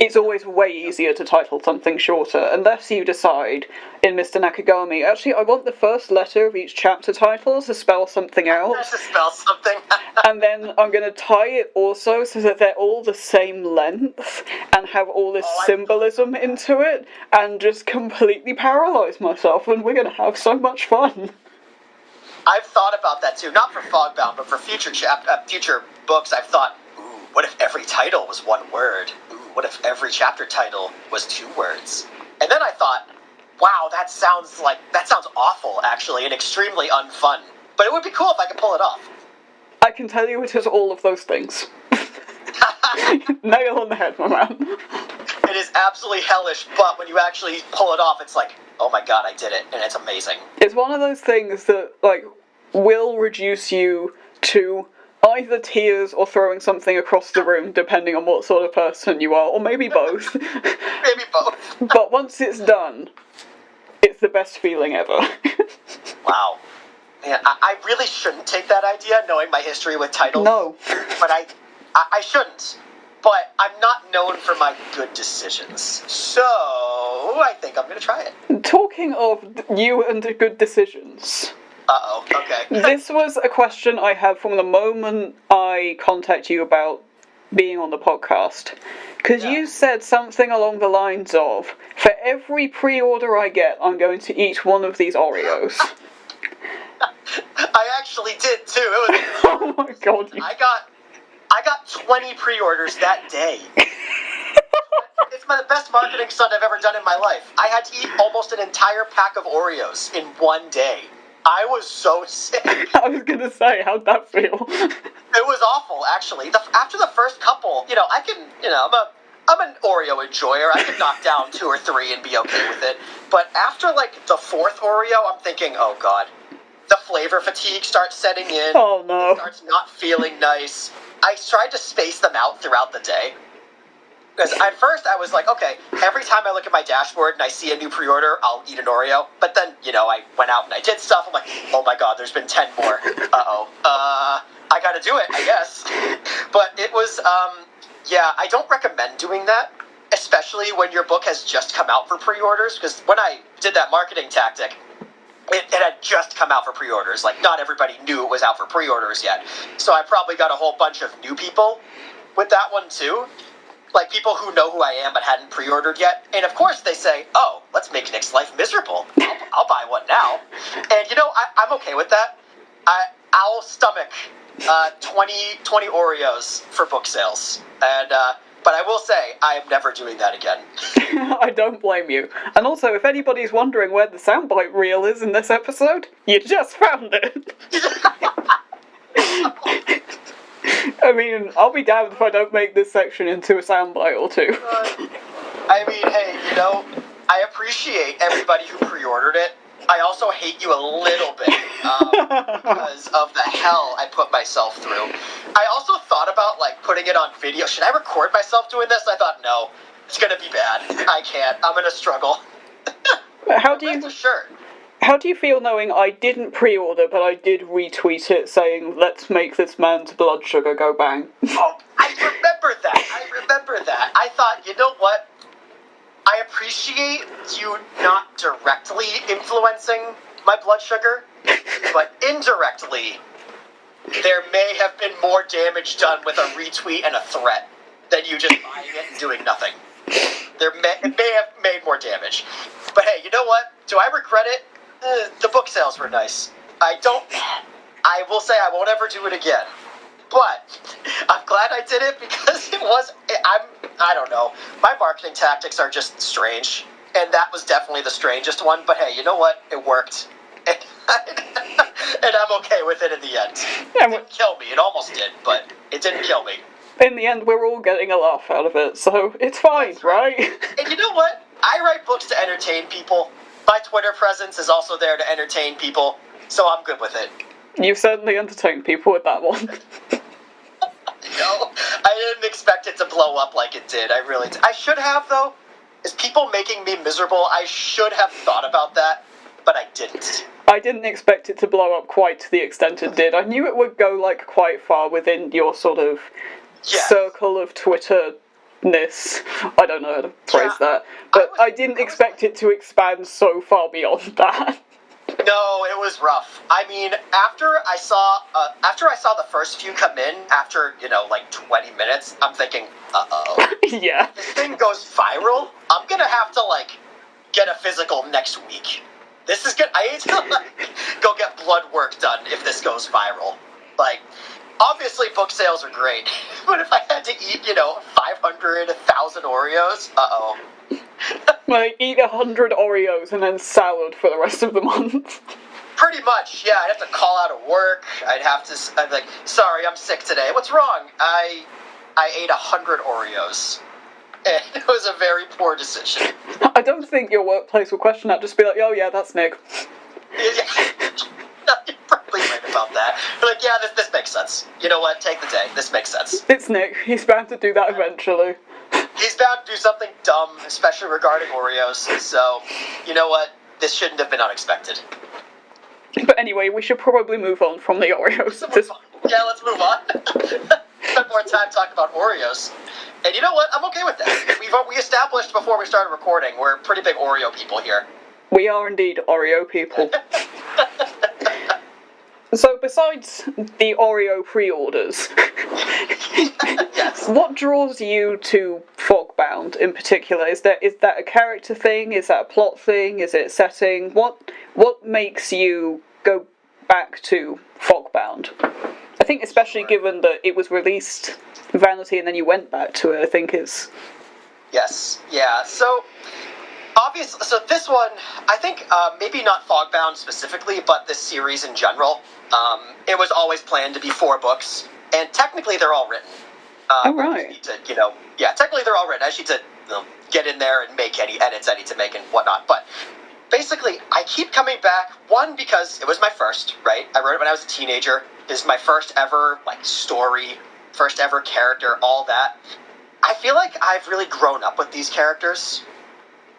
Speaker 1: It's always way easier to title something shorter, unless you decide, in Mr. Nakagami, actually, I want the first letter of each chapter title to spell something out.
Speaker 2: To spell something.
Speaker 1: And then I'm going to tie it also so that they're all the same length and have all this symbolism into it, and just completely paralyze myself, and we're going to have so much fun.
Speaker 2: I've thought about that too, not for Fogbound, but for future books. I've thought, ooh, what if every title was one word? Ooh, what if every chapter title was 2 words? And then I thought, wow, that sounds awful, actually, and extremely unfun. But it would be cool if I could pull it off.
Speaker 1: I can tell you it is all of those things. Nail on the head, my man.
Speaker 2: It is absolutely hellish, but when you actually pull it off, it's like, oh my god, I did it, and it's amazing.
Speaker 1: It's one of those things that, like, will reduce you to either tears or throwing something across the room, depending on what sort of person you are, or maybe both.
Speaker 2: Maybe both.
Speaker 1: But once it's done, it's the best feeling ever.
Speaker 2: Wow. Man, I really shouldn't take that idea, knowing my history with titles.
Speaker 1: No.
Speaker 2: But I shouldn't. But I'm not known for my good decisions. So, I think I'm going to try it.
Speaker 1: Talking of you and good decisions.
Speaker 2: Uh-oh, okay.
Speaker 1: This was a question I had from the moment I contacted you about being on the podcast. Because you said something along the lines of, for every pre-order I get, I'm going to eat one of these Oreos.
Speaker 2: I actually did, too. It was...
Speaker 1: Oh my god.
Speaker 2: I got 20 pre-orders that day. It's the best marketing stunt I've ever done in my life. I had to eat almost an entire pack of Oreos in one day. I was so sick.
Speaker 1: I was gonna say, how'd that feel?
Speaker 2: It was awful, actually. After the first couple, I'm an Oreo enjoyer. I can knock down 2 or 3 and be okay with it. But after, the 4th Oreo, I'm thinking, oh god. The flavor fatigue starts setting in.
Speaker 1: Oh no.
Speaker 2: It starts not feeling nice. I tried to space them out throughout the day. Because at first I was like, okay, every time I look at my dashboard and I see a new pre-order, I'll eat an Oreo. But then, I went out and I did stuff. I'm like, oh my god, there's been 10 more. Uh-oh. I gotta do it, I guess. But it was, I don't recommend doing that. Especially when your book has just come out for pre-orders. Because when I did that marketing tactic, it had just come out for pre-orders. Not everybody knew it was out for pre-orders yet. So I probably got a whole bunch of new people with that one, too. People who know who I am but hadn't pre-ordered yet. And, of course, they say, oh, let's make Nick's life miserable. I'll buy one now. And, I'm okay with that. I'll stomach 20 Oreos for book sales. And, but I will say, I am never doing that again.
Speaker 1: I don't blame you. And also, if anybody's wondering where the soundbite reel is in this episode, you just found it. I mean, I'll be damned if I don't make this section into a soundbite or 2.
Speaker 2: I mean, hey, I appreciate everybody who pre-ordered it. I also hate you a little bit because of the hell I put myself through. I also thought about, putting it on video. Should I record myself doing this? I thought, no, it's going to be bad. I can't. I'm going to struggle.
Speaker 1: How do you feel knowing I didn't pre-order, but I did retweet it saying, let's make this man's blood sugar go bang?
Speaker 2: Oh, I remember that. I thought, you know what? I appreciate you not directly influencing my blood sugar, but indirectly, there may have been more damage done with a retweet and a threat than you just buying it and doing nothing. It may have made more damage. But hey, you know what? Do I regret it? The book sales were nice. I will say I won't ever do it again. But I'm glad I did it because I don't know. My marketing tactics are just strange. And that was definitely the strangest one. But hey, you know what? It worked. And I'm okay with it in the end. It didn't kill me. It almost did, but it didn't kill me.
Speaker 1: In the end, we're all getting a laugh out of it, so it's fine, right?
Speaker 2: And you know what? I write books to entertain people. My Twitter presence is also there to entertain people, so I'm good with it.
Speaker 1: You've certainly entertained people with that one.
Speaker 2: No, I didn't expect it to blow up like it did. I really did. I should have, though. Is people making me miserable? I should have thought about that, but I didn't.
Speaker 1: I didn't expect it to blow up quite to the extent it did. I knew it would go, like, quite far within your sort of circle of Twitter-ness. I don't know how to phrase that. But I didn't expect it to expand so far beyond that.
Speaker 2: No, it was rough. I mean, after I saw the first few come in, after, like 20 minutes, I'm thinking, uh-oh.
Speaker 1: Yeah.
Speaker 2: If this thing goes viral, I'm gonna have to, like, get a physical next week. This is good. I need to, like, go get blood work done if this goes viral. Like, obviously book sales are great, but if I had to eat, 500, 1,000 Oreos, uh-oh.
Speaker 1: Like, eat 100 Oreos and then salad for the rest of the month.
Speaker 2: Pretty much, yeah. I'd have to call out of work. I'd be like, sorry, I'm sick today. What's wrong? I ate 100 Oreos. And it was a very poor decision.
Speaker 1: I don't think your workplace will question that. Just be like, oh yeah, that's Nick.
Speaker 2: Yeah. No, you're probably right about that. But like, yeah, this makes sense. You know what? Take the day. This makes sense.
Speaker 1: It's Nick. He's bound to do that eventually.
Speaker 2: He's bound to do something dumb, especially regarding Oreos. So, you know what? This shouldn't have been unexpected.
Speaker 1: But anyway, we should probably move on from the Oreos.
Speaker 2: Yeah, let's move on. Spend more time talking about Oreos. And you know what? I'm okay with that. We established before we started recording, we're pretty big Oreo people here.
Speaker 1: We are indeed Oreo people. So besides the Oreo pre-orders,
Speaker 2: yes.
Speaker 1: What draws you to Fogbound in particular? Is that a character thing? Is that a plot thing? Is it setting? What makes you go back to Fogbound? I think especially given that it was released Vanity and then you went back to it, I think is...
Speaker 2: Yes, yeah, so... Obviously, so this one, I think maybe not Fogbound specifically, but this series in general, it was always planned to be 4 books, and technically they're all written.
Speaker 1: Oh, right.
Speaker 2: I just need to, technically they're all written. I just need to get in there and make any edits I need to make and whatnot. But basically, I keep coming back, one, because it was my first, right? I wrote it when I was a teenager. This is my first ever, story, first ever character, all that. I feel like I've really grown up with these characters.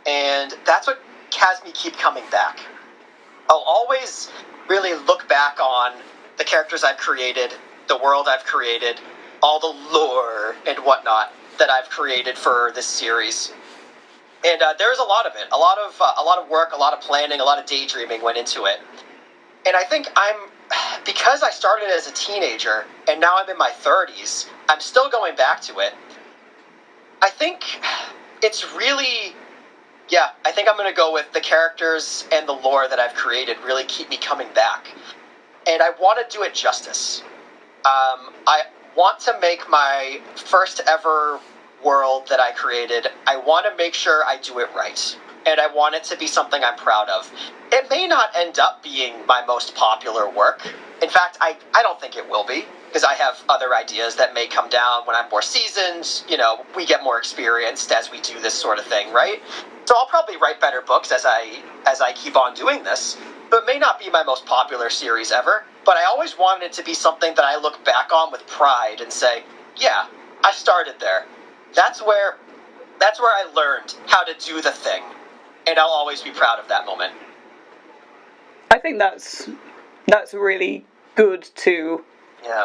Speaker 2: And that's what has me keep coming back. I'll always really look back on the characters I've created, the world I've created, all the lore and whatnot that I've created for this series. And there's a lot of it. A lot of work, a lot of planning, a lot of daydreaming went into it. And I think because I started as a teenager and now I'm in my 30s, I'm still going back to it. I think it's really... Yeah, I think I'm going to go with the characters and the lore that I've created really keep me coming back. And I want to do it justice. I want to make my first ever world that I created, I want to make sure I do it right. And I want it to be something I'm proud of. It may not end up being my most popular work. In fact, I don't think it will be, because I have other ideas that may come down when I'm more seasoned. We get more experienced as we do this sort of thing, right? So I'll probably write better books as I keep on doing this, but it may not be my most popular series ever. But I always wanted it to be something that I look back on with pride and say, yeah, I started there. That's where I learned how to do the thing, and I'll always be proud of that moment.
Speaker 1: I think that's really good to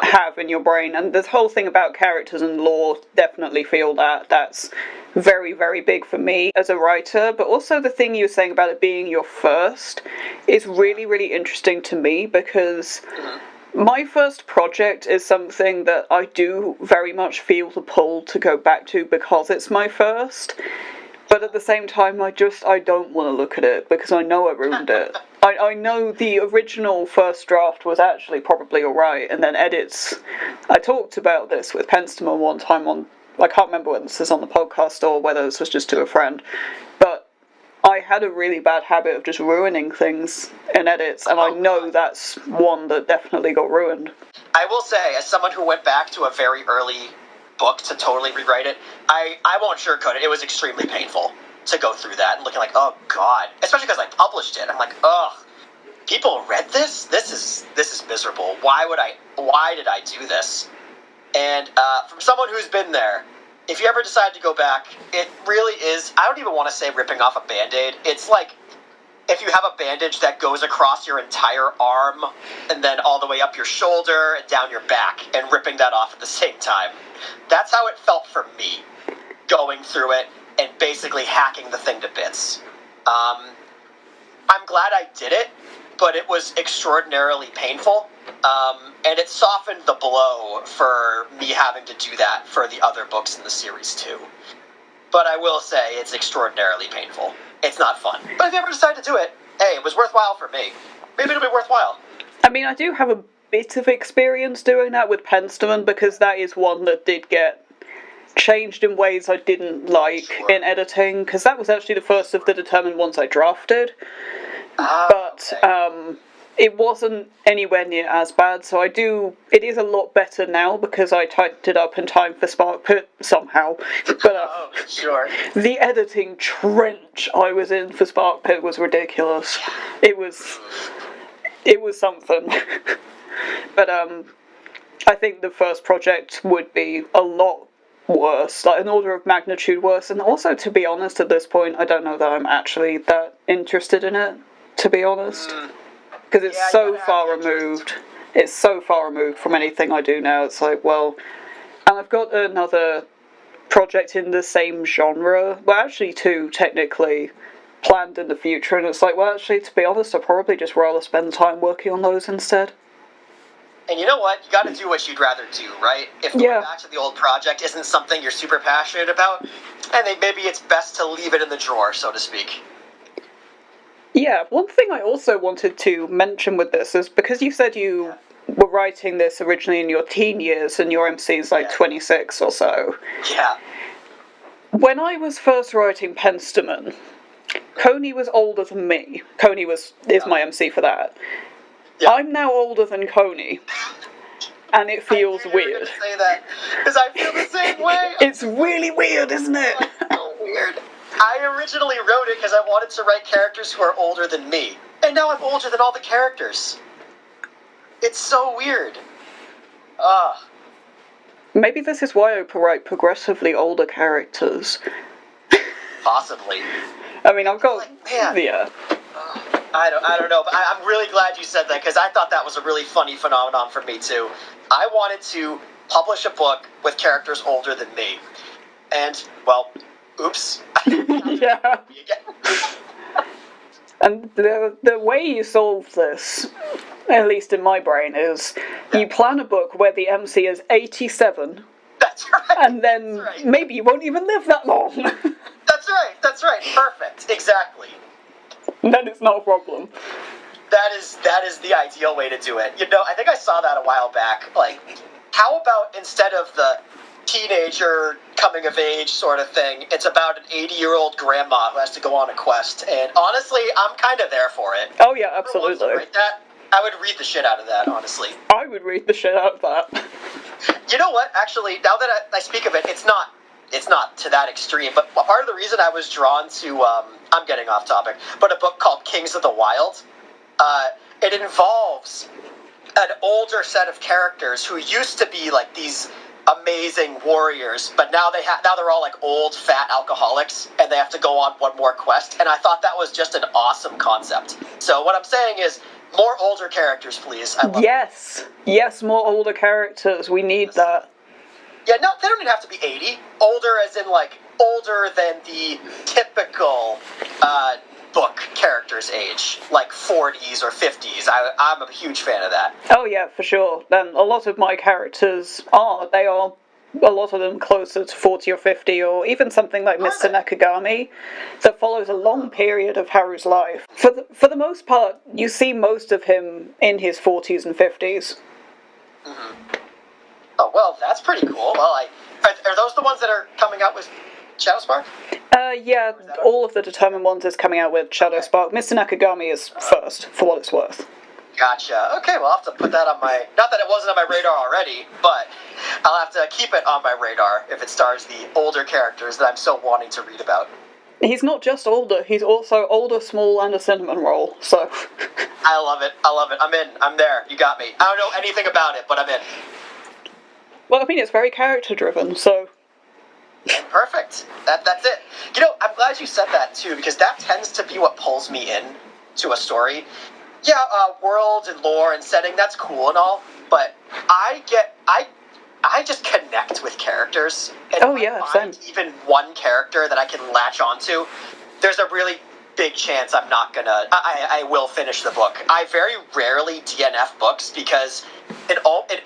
Speaker 1: have in your brain, and this whole thing about characters and lore, definitely feel that's very, very big for me as a writer. But also the thing you were saying about it being your first is really, really interesting to me, because my first project is something that I do very much feel the pull to go back to because it's my first. But at the same time, I don't want to look at it because I know I ruined it. I know the original first draft was actually probably alright, and then edits. I talked about this with Penstemon one time I can't remember whether this is on the podcast or whether this was just to a friend, but I had a really bad habit of just ruining things in edits, and I know that's one that definitely got ruined.
Speaker 2: I will say, as someone who went back to a very early book to totally rewrite it, I won't sugarcoat it. It was extremely painful to go through that and looking like, oh god, especially because I published it. I'm like, ugh, people read this? This is miserable. Why did I do this? And from someone who's been there, if you ever decide to go back, it really is, I don't even want to say ripping off a Band-Aid. It's like if you have a bandage that goes across your entire arm and then all the way up your shoulder and down your back and ripping that off at the same time. That's how it felt for me, going through it and basically hacking the thing to bits. I'm glad I did it, but it was extraordinarily painful. And it softened the blow for me having to do that for the other books in the series too. But I will say it's extraordinarily painful. It's not fun. But if you ever decide to do it, hey, it was worthwhile for me. Maybe it'll be worthwhile.
Speaker 1: I mean, I do have a bit of experience doing that with Penstemon, because that is one that did get changed in ways I didn't like in editing, because that was actually the first of the determined ones I drafted. But it wasn't anywhere near as bad, so it is a lot better now because I tightened it up in time for Spark Pit somehow. But
Speaker 2: sure.
Speaker 1: The editing trench I was in for Spark Pit was ridiculous. It was something. But I think the first project would be a lot worse, like an order of magnitude worse, and also, to be honest, at this point, I don't know that I'm actually that interested in it, to be honest. Because it's so far removed. It's so far removed from anything I do now. It's like, well, and I've got another project in the same genre. Well, actually, two technically planned in the future, and it's like, well, actually, to be honest, I'd probably just rather spend time working on those instead.
Speaker 2: And you know what? You got to do what you'd rather do, right? If going back to the old project isn't something you're super passionate about, and maybe it's best to leave it in the drawer, so to speak.
Speaker 1: Yeah, one thing I also wanted to mention with this is because you said you were writing this originally in your teen years and your MC is like 26 or so.
Speaker 2: Yeah.
Speaker 1: When I was first writing Penstemon, Coney was older than me. Coney is my MC for that. Yeah. I'm now older than Coney, and it feels weird.
Speaker 2: I say that because I feel the same way.
Speaker 1: It's really weird, isn't it?
Speaker 2: It's so weird. I originally wrote it because I wanted to write characters who are older than me. And now I'm older than all the characters. It's so weird.
Speaker 1: Maybe this is why I write progressively older characters.
Speaker 2: Possibly.
Speaker 1: I mean, I've got...
Speaker 2: Yeah. I don't know, but I'm really glad you said that, because I thought that was a really funny phenomenon for me, too. I wanted to publish a book with characters older than me. And, well... Oops.
Speaker 1: Yeah. And the way you solve this, at least in my brain, is you plan a book where the MC is 87.
Speaker 2: That's right.
Speaker 1: And then maybe you won't even live that long.
Speaker 2: That's right. Perfect. Exactly.
Speaker 1: Then it's not a problem.
Speaker 2: That is the ideal way to do it. You know, I think I saw that a while back. Like, how about instead of the teenager coming of age sort of thing, it's about an 80-year-old grandma who has to go on a quest, and honestly, I'm kind of there for it.
Speaker 1: Oh yeah, absolutely.
Speaker 2: I would read the shit out of that, honestly.
Speaker 1: I would read the shit out of that.
Speaker 2: You know what? Actually, now that I speak of it, it's not to that extreme, but part of the reason I was drawn to, I'm getting off topic, but a book called Kings of the Wild, it involves an older set of characters who used to be like these amazing warriors, but now they're all like old fat alcoholics and they have to go on one more quest, and I thought that was just an awesome concept. So what I'm saying is more older characters, please. I love
Speaker 1: yes, more older characters. We need that.
Speaker 2: Yeah, no, they don't even have to be 80. Older as in like older than the typical book character's age, like 40s or 50s. I'm a huge fan of that.
Speaker 1: Oh yeah, for sure. Then a lot of my characters they are a lot of them closer to 40 or 50, or even something like Mr. Nekagami that follows a long period of Haru's life. For the most part, you see most of him in his 40s and 50s.
Speaker 2: Mm-hmm. Oh, well, that's pretty cool. Well, are those the ones that are coming out with Shadow Spark?
Speaker 1: Yeah, all of the determined ones is coming out with Shadow Spark. Mr. Nekagami is first, for what it's worth.
Speaker 2: Gotcha. Okay, well, I'll have to put that on my... Not that it wasn't on my radar already, but I'll have to keep it on my radar if it stars the older characters that I'm so wanting to read about.
Speaker 1: He's not just older, he's also older, small, and a cinnamon roll, so...
Speaker 2: I love it. I'm in. I'm there. You got me. I don't know anything about it, but I'm in.
Speaker 1: Well, I mean, it's very character-driven, so...
Speaker 2: Perfect. That's it. You know, I'm glad you said that, too, because that tends to be what pulls me in to a story. Yeah, world and lore and setting, that's cool and all, but I just connect with characters. And
Speaker 1: oh, yeah, same.
Speaker 2: Even one character that I can latch onto, there's a really big chance I'm not gonna... I will finish the book. I very rarely DNF books because in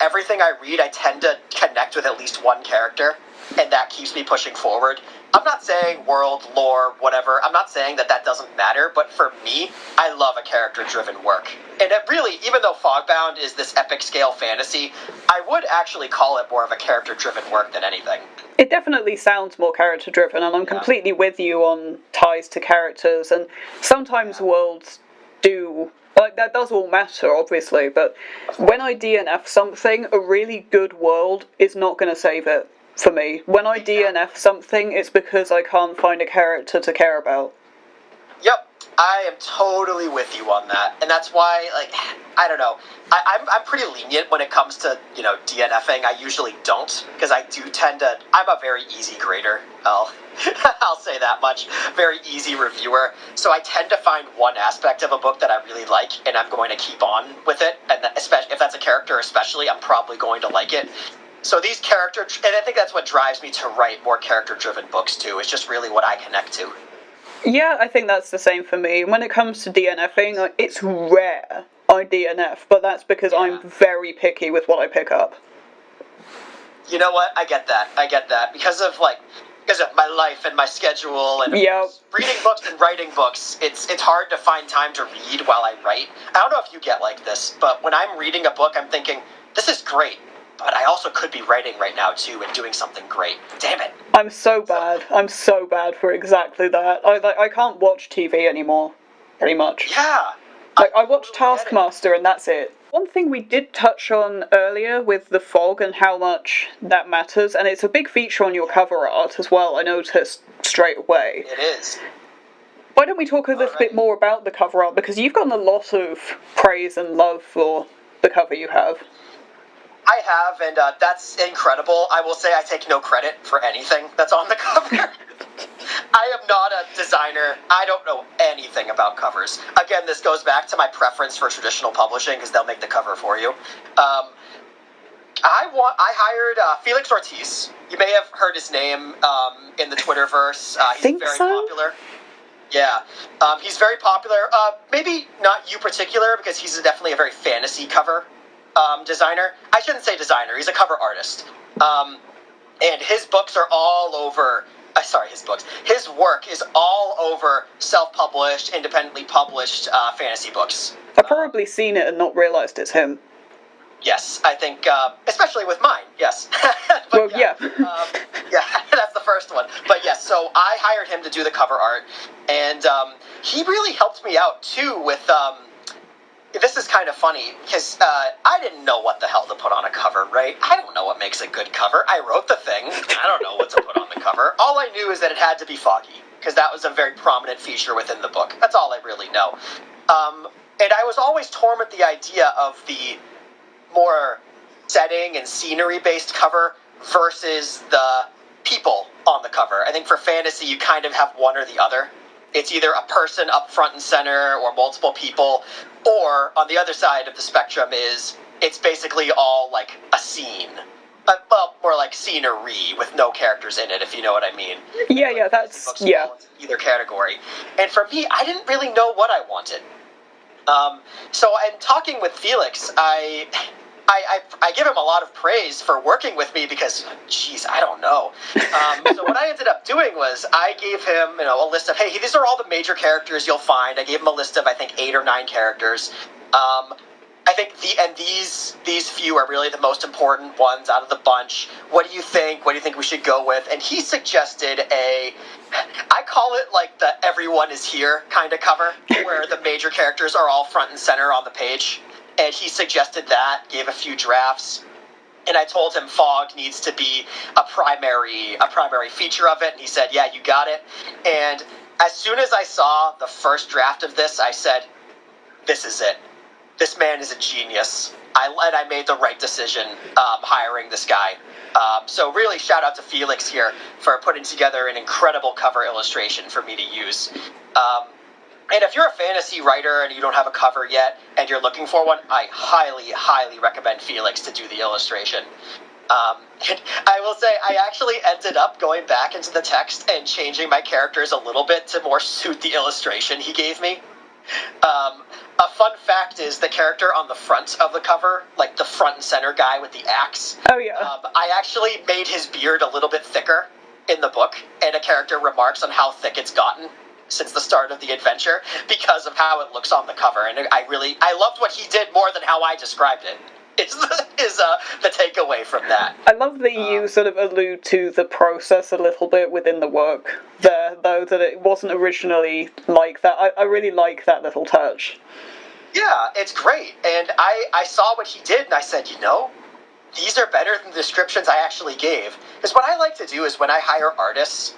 Speaker 2: everything I read, I tend to connect with at least one character, and that keeps me pushing forward. I'm not saying world, lore, whatever. I'm not saying that doesn't matter, but for me, I love a character-driven work. And it really, even though Fogbound is this epic-scale fantasy, I would actually call it more of a character-driven work than anything.
Speaker 1: It definitely sounds more character-driven, and I'm completely with you on ties to characters, and sometimes worlds do... Like, that does all matter, obviously, but when I DNF something, a really good world is not going to save it. For me, when I DNF something, it's because I can't find a character to care about.
Speaker 2: Yep, I am totally with you on that, and that's why, like, I don't know, I'm pretty lenient when it comes to, you know, DNFing. I usually don't, because I do tend to, I'm a very easy grader, I'll say that much, very easy reviewer, so I tend to find one aspect of a book that I really like, and I'm going to keep on with it, and especially if that's a character especially, I'm probably going to like it. So these and I think that's what drives me to write more character-driven books too. It's just really what I connect to.
Speaker 1: Yeah, I think that's the same for me. When it comes to DNFing, it's rare I DNF, but that's because I'm very picky with what I pick up.
Speaker 2: You know what? I get that. Because of my life and my schedule and reading books and writing books, it's hard to find time to read while I write. I don't know if you get like this, but when I'm reading a book, I'm thinking, this is great. But I also could be writing right now, too, and doing something great. Damn it.
Speaker 1: I'm so bad for exactly that. I can't watch TV anymore, pretty much.
Speaker 2: Yeah.
Speaker 1: I watch Taskmaster and that's it. One thing we did touch on earlier with the fog and how much that matters, and it's a big feature on your cover art as well, I noticed straight away.
Speaker 2: It is.
Speaker 1: Why don't we talk a little bit more about the cover art, because you've gotten a lot of praise and love for the cover you have.
Speaker 2: I have, and that's incredible. I will say I take no credit for anything that's on the cover. I am not a designer. I don't know anything about covers. Again, this goes back to my preference for traditional publishing, because they'll make the cover for you. I hired Felix Ortiz. You may have heard his name in the Twitterverse. He's very popular. Yeah, he's very popular. Maybe not you particular, because he's definitely a very fantasy cover designer. I shouldn't say designer. He's a cover artist. And his books are all over... His work is all over self-published, independently published fantasy books.
Speaker 1: I've probably seen it and not realised it's him.
Speaker 2: Yes, I think, especially with mine, yes. But,
Speaker 1: well, yeah.
Speaker 2: Yeah, that's the first one. But yes, so I hired him to do the cover art, and he really helped me out, too, with... this is kind of funny, because I didn't know what the hell to put on a cover, right? I don't know what makes a good cover. I wrote the thing. I don't know what to put on the cover. All I knew is that it had to be foggy, because that was a very prominent feature within the book. That's all I really know. And I was always torn with the idea of the more setting and scenery-based cover versus the people on the cover. I think for fantasy, you kind of have one or the other. It's either a person up front and center or multiple people, or on the other side of the spectrum it's basically all like a scene. Well, more like scenery with no characters in it, if you know what I mean.
Speaker 1: Yeah, that's... Yeah.
Speaker 2: Either category. And for me, I didn't really know what I wanted. So in talking with Felix, I give him a lot of praise for working with me because, geez, I don't know. So what I ended up doing was I gave him, a list of, hey, these are all the major characters you'll find. I gave him a list of, I think, 8 or 9 characters. I think these few are really the most important ones out of the bunch. What do you think? What do you think we should go with? And he suggested I call it like the everyone is here kind of cover, where the major characters are all front and center on the page. And he suggested that, gave a few drafts, and I told him fog needs to be a primary feature of it, and he said, yeah, you got it. And as soon as I saw the first draft of this, I said, this is it. This man is a genius. I made the right decision hiring this guy. So really shout out to Felix here for putting together an incredible cover illustration for me to use. And if you're a fantasy writer and you don't have a cover yet and you're looking for one, I highly, highly recommend Felix to do the illustration. And I will say, I actually ended up going back into the text and changing my characters a little bit to more suit the illustration he gave me. A fun fact is the character on the front of the cover, like the front and center guy with the axe.
Speaker 1: Oh, yeah.
Speaker 2: I actually made his beard a little bit thicker in the book, and a character remarks on how thick it's gotten since the start of the adventure because of how it looks on the cover. And I loved what he did more than how I described it. Is the takeaway from that.
Speaker 1: I love that you sort of allude to the process a little bit within the work there, though, that it wasn't originally like that. I really like that little touch.
Speaker 2: Yeah, it's great. And I saw what he did, and I said, these are better than the descriptions I actually gave. Because what I like to do is when I hire artists,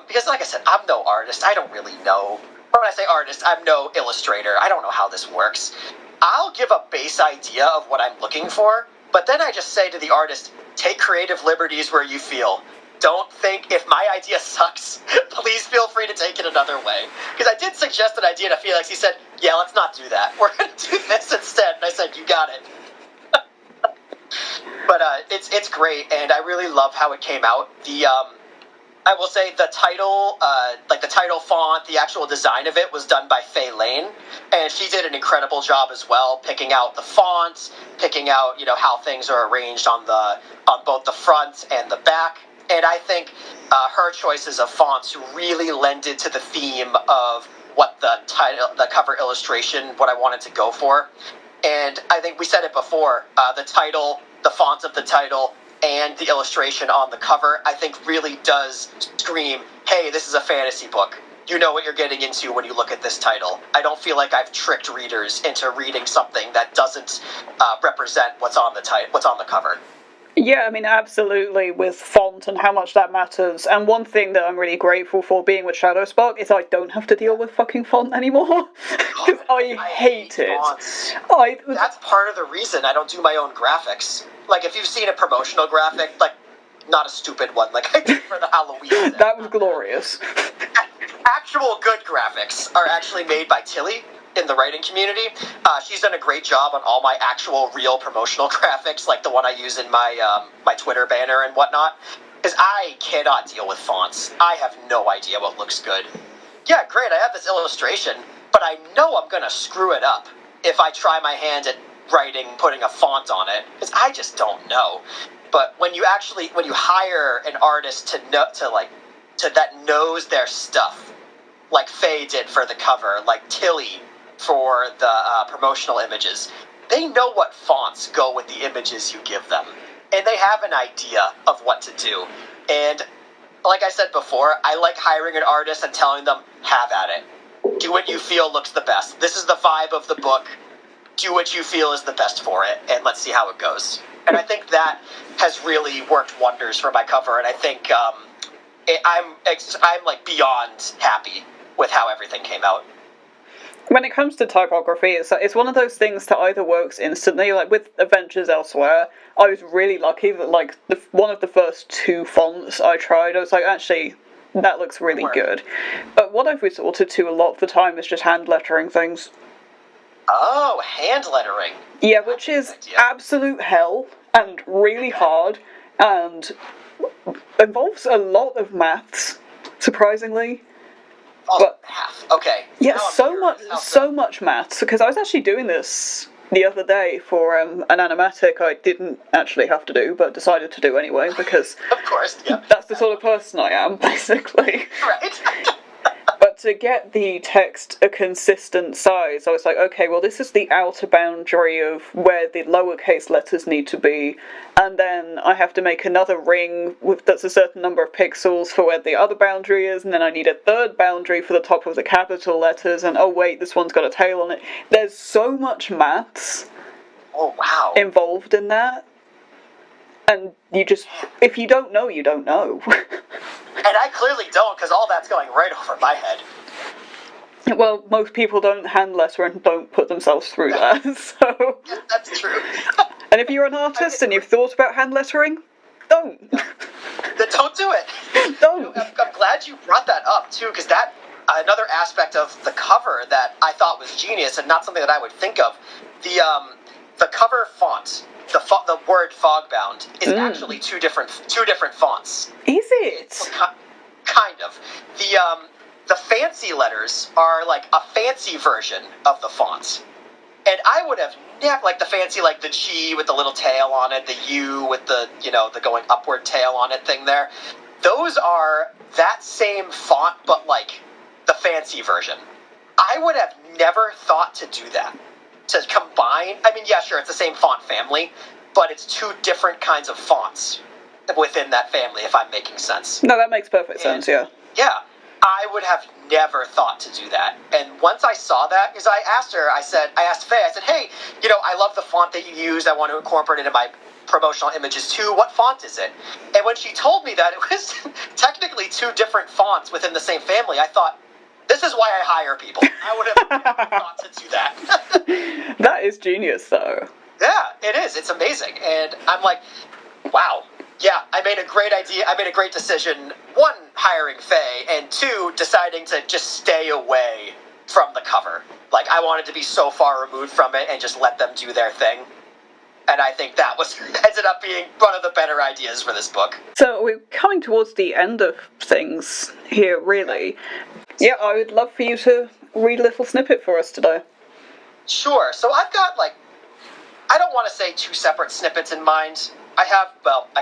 Speaker 2: because like I said, I'm no artist. I don't really know. When I say artist, I'm no illustrator. I don't know how this works. I'll give a base idea of what I'm looking for, but then I just say to the artist, take creative liberties where you feel. Don't think, if my idea sucks, please feel free to take it another way. Because I did suggest an idea to Felix. He said, yeah, let's not do that. We're going to do this instead. And I said, you got it. But it's great, and I really love how it came out. I will say the title, the title font, the actual design of it was done by Faye Lane, and she did an incredible job as well, picking out the font, picking out how things are arranged on both the front and the back. And I think her choices of fonts really lended to the theme of what the cover illustration, what I wanted to go for. And I think we said it before, the title, the font of the title, and the illustration on the cover, I think really does scream, hey, this is a fantasy book. You know what you're getting into when you look at this title. I don't feel like I've tricked readers into reading something that doesn't represent what's on the cover.
Speaker 1: Yeah, I mean, absolutely, with font and how much that matters. And one thing that I'm really grateful for being with Shadowspark is I don't have to deal with fucking font anymore. Because I hate it.
Speaker 2: Fonts. That's part of the reason I don't do my own graphics. Like, if you've seen a promotional graphic, like, not a stupid one, like I did for the Halloween set.
Speaker 1: That was glorious.
Speaker 2: Actual good graphics are actually made by Tilly in the writing community. She's done a great job on all my actual real promotional graphics, like the one I use in my my Twitter banner and whatnot, because I cannot deal with fonts. I have no idea what looks good. Yeah, great, I have this illustration, but I know I'm going to screw it up if I try my hand at putting a font on it, because I just don't know. But when you hire an artist that knows their stuff, like Faye did for the cover, like Tilly for the promotional images, they know what fonts go with the images you give them, and they have an idea of what to do. And like I said before, I like hiring an artist and telling them, have at it. Do what you feel looks the best. This is the vibe of the book. Do what you feel is the best for it, and let's see how it goes. And I think that has really worked wonders for my cover, and I think I'm like beyond happy with how everything came out.
Speaker 1: When it comes to typography, it's one of those things that either works instantly, like with Adventures Elsewhere, I was really lucky that like one of the first two fonts I tried, I was like, actually, that looks really good. But what I've resorted to a lot of the time is just hand lettering things.
Speaker 2: Oh, hand lettering.
Speaker 1: Yeah, which is absolute hell, and really hard, and involves a lot of maths, surprisingly.
Speaker 2: Oh, but math. Okay.
Speaker 1: Yeah, so much maths, because I was actually doing this the other day for an animatic I didn't actually have to do, but decided to do anyway, because
Speaker 2: of course, yeah.
Speaker 1: That's the sort of person I am, basically.
Speaker 2: Right.
Speaker 1: But to get the text a consistent size, I was like, okay, well, this is the outer boundary of where the lowercase letters need to be, and then I have to make another ring that's a certain number of pixels for where the other boundary is, and then I need a third boundary for the top of the capital letters, and oh wait, this one's got a tail on it. There's so much maths involved in that, and you just, if you don't know, you don't know.
Speaker 2: And I clearly don't, because all that's going right over my head.
Speaker 1: Well, most people don't hand letter and don't put themselves through that, so...
Speaker 2: Yeah, that's true.
Speaker 1: And if you're an artist and you've thought about hand lettering, don't.
Speaker 2: Yeah. Then don't do it.
Speaker 1: Don't.
Speaker 2: I'm glad you brought that up, too, because that, another aspect of the cover that I thought was genius and not something that I would think of, the cover font, the word Fogbound, is actually two different fonts.
Speaker 1: Is it?
Speaker 2: Kind of. The fancy letters are like a fancy version of the font. And I would have never, like the fancy, like the G with the little tail on it, the U with the, the going upward tail on it thing there. Those are that same font, but like the fancy version. I would have never thought to do that. To combine, I mean, yeah, sure, it's the same font family, but it's two different kinds of fonts within that family, if I'm making sense.
Speaker 1: No, that makes perfect sense, yeah.
Speaker 2: Yeah, I would have never thought to do that. And once I saw that, because I asked Faye, I said, hey, I love the font that you use. I want to incorporate it in my promotional images too. What font is it? And when she told me that it was technically two different fonts within the same family, I thought, this is why I hire people. I would have never thought to do that.
Speaker 1: That is genius, though.
Speaker 2: Yeah, it is. It's amazing. And I'm like, wow. Yeah, I made a great idea. I made a great decision. One, hiring Faye, and two, deciding to just stay away from the cover. Like, I wanted to be so far removed from it and just let them do their thing. And I think that ended up being one of the better ideas for this book.
Speaker 1: So we're coming towards the end of things here, really. Yeah, I would love for you to read a little snippet for us today.
Speaker 2: Sure. So I've got, I don't want to say two separate snippets in mind. I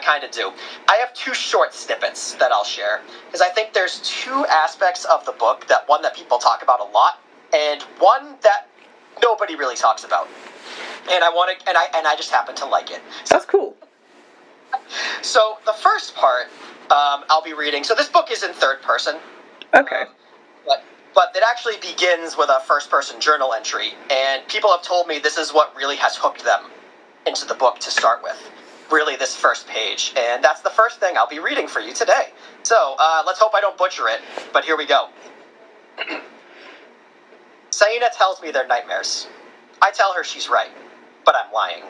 Speaker 2: kind of do. I have two short snippets that I'll share, because I think there's two aspects of the book, one that people talk about a lot, and one that nobody really talks about. And I just happen to like it.
Speaker 1: That's cool.
Speaker 2: So the first part, I'll be reading. So this book is in third person.
Speaker 1: Okay.
Speaker 2: But it actually begins with a first-person journal entry, and people have told me this is what really has hooked them into the book to start with. Really, this first page, and that's the first thing I'll be reading for you today. So, let's hope I don't butcher it, but here we go. Saina tells me they're nightmares. I tell her she's right, but I'm lying.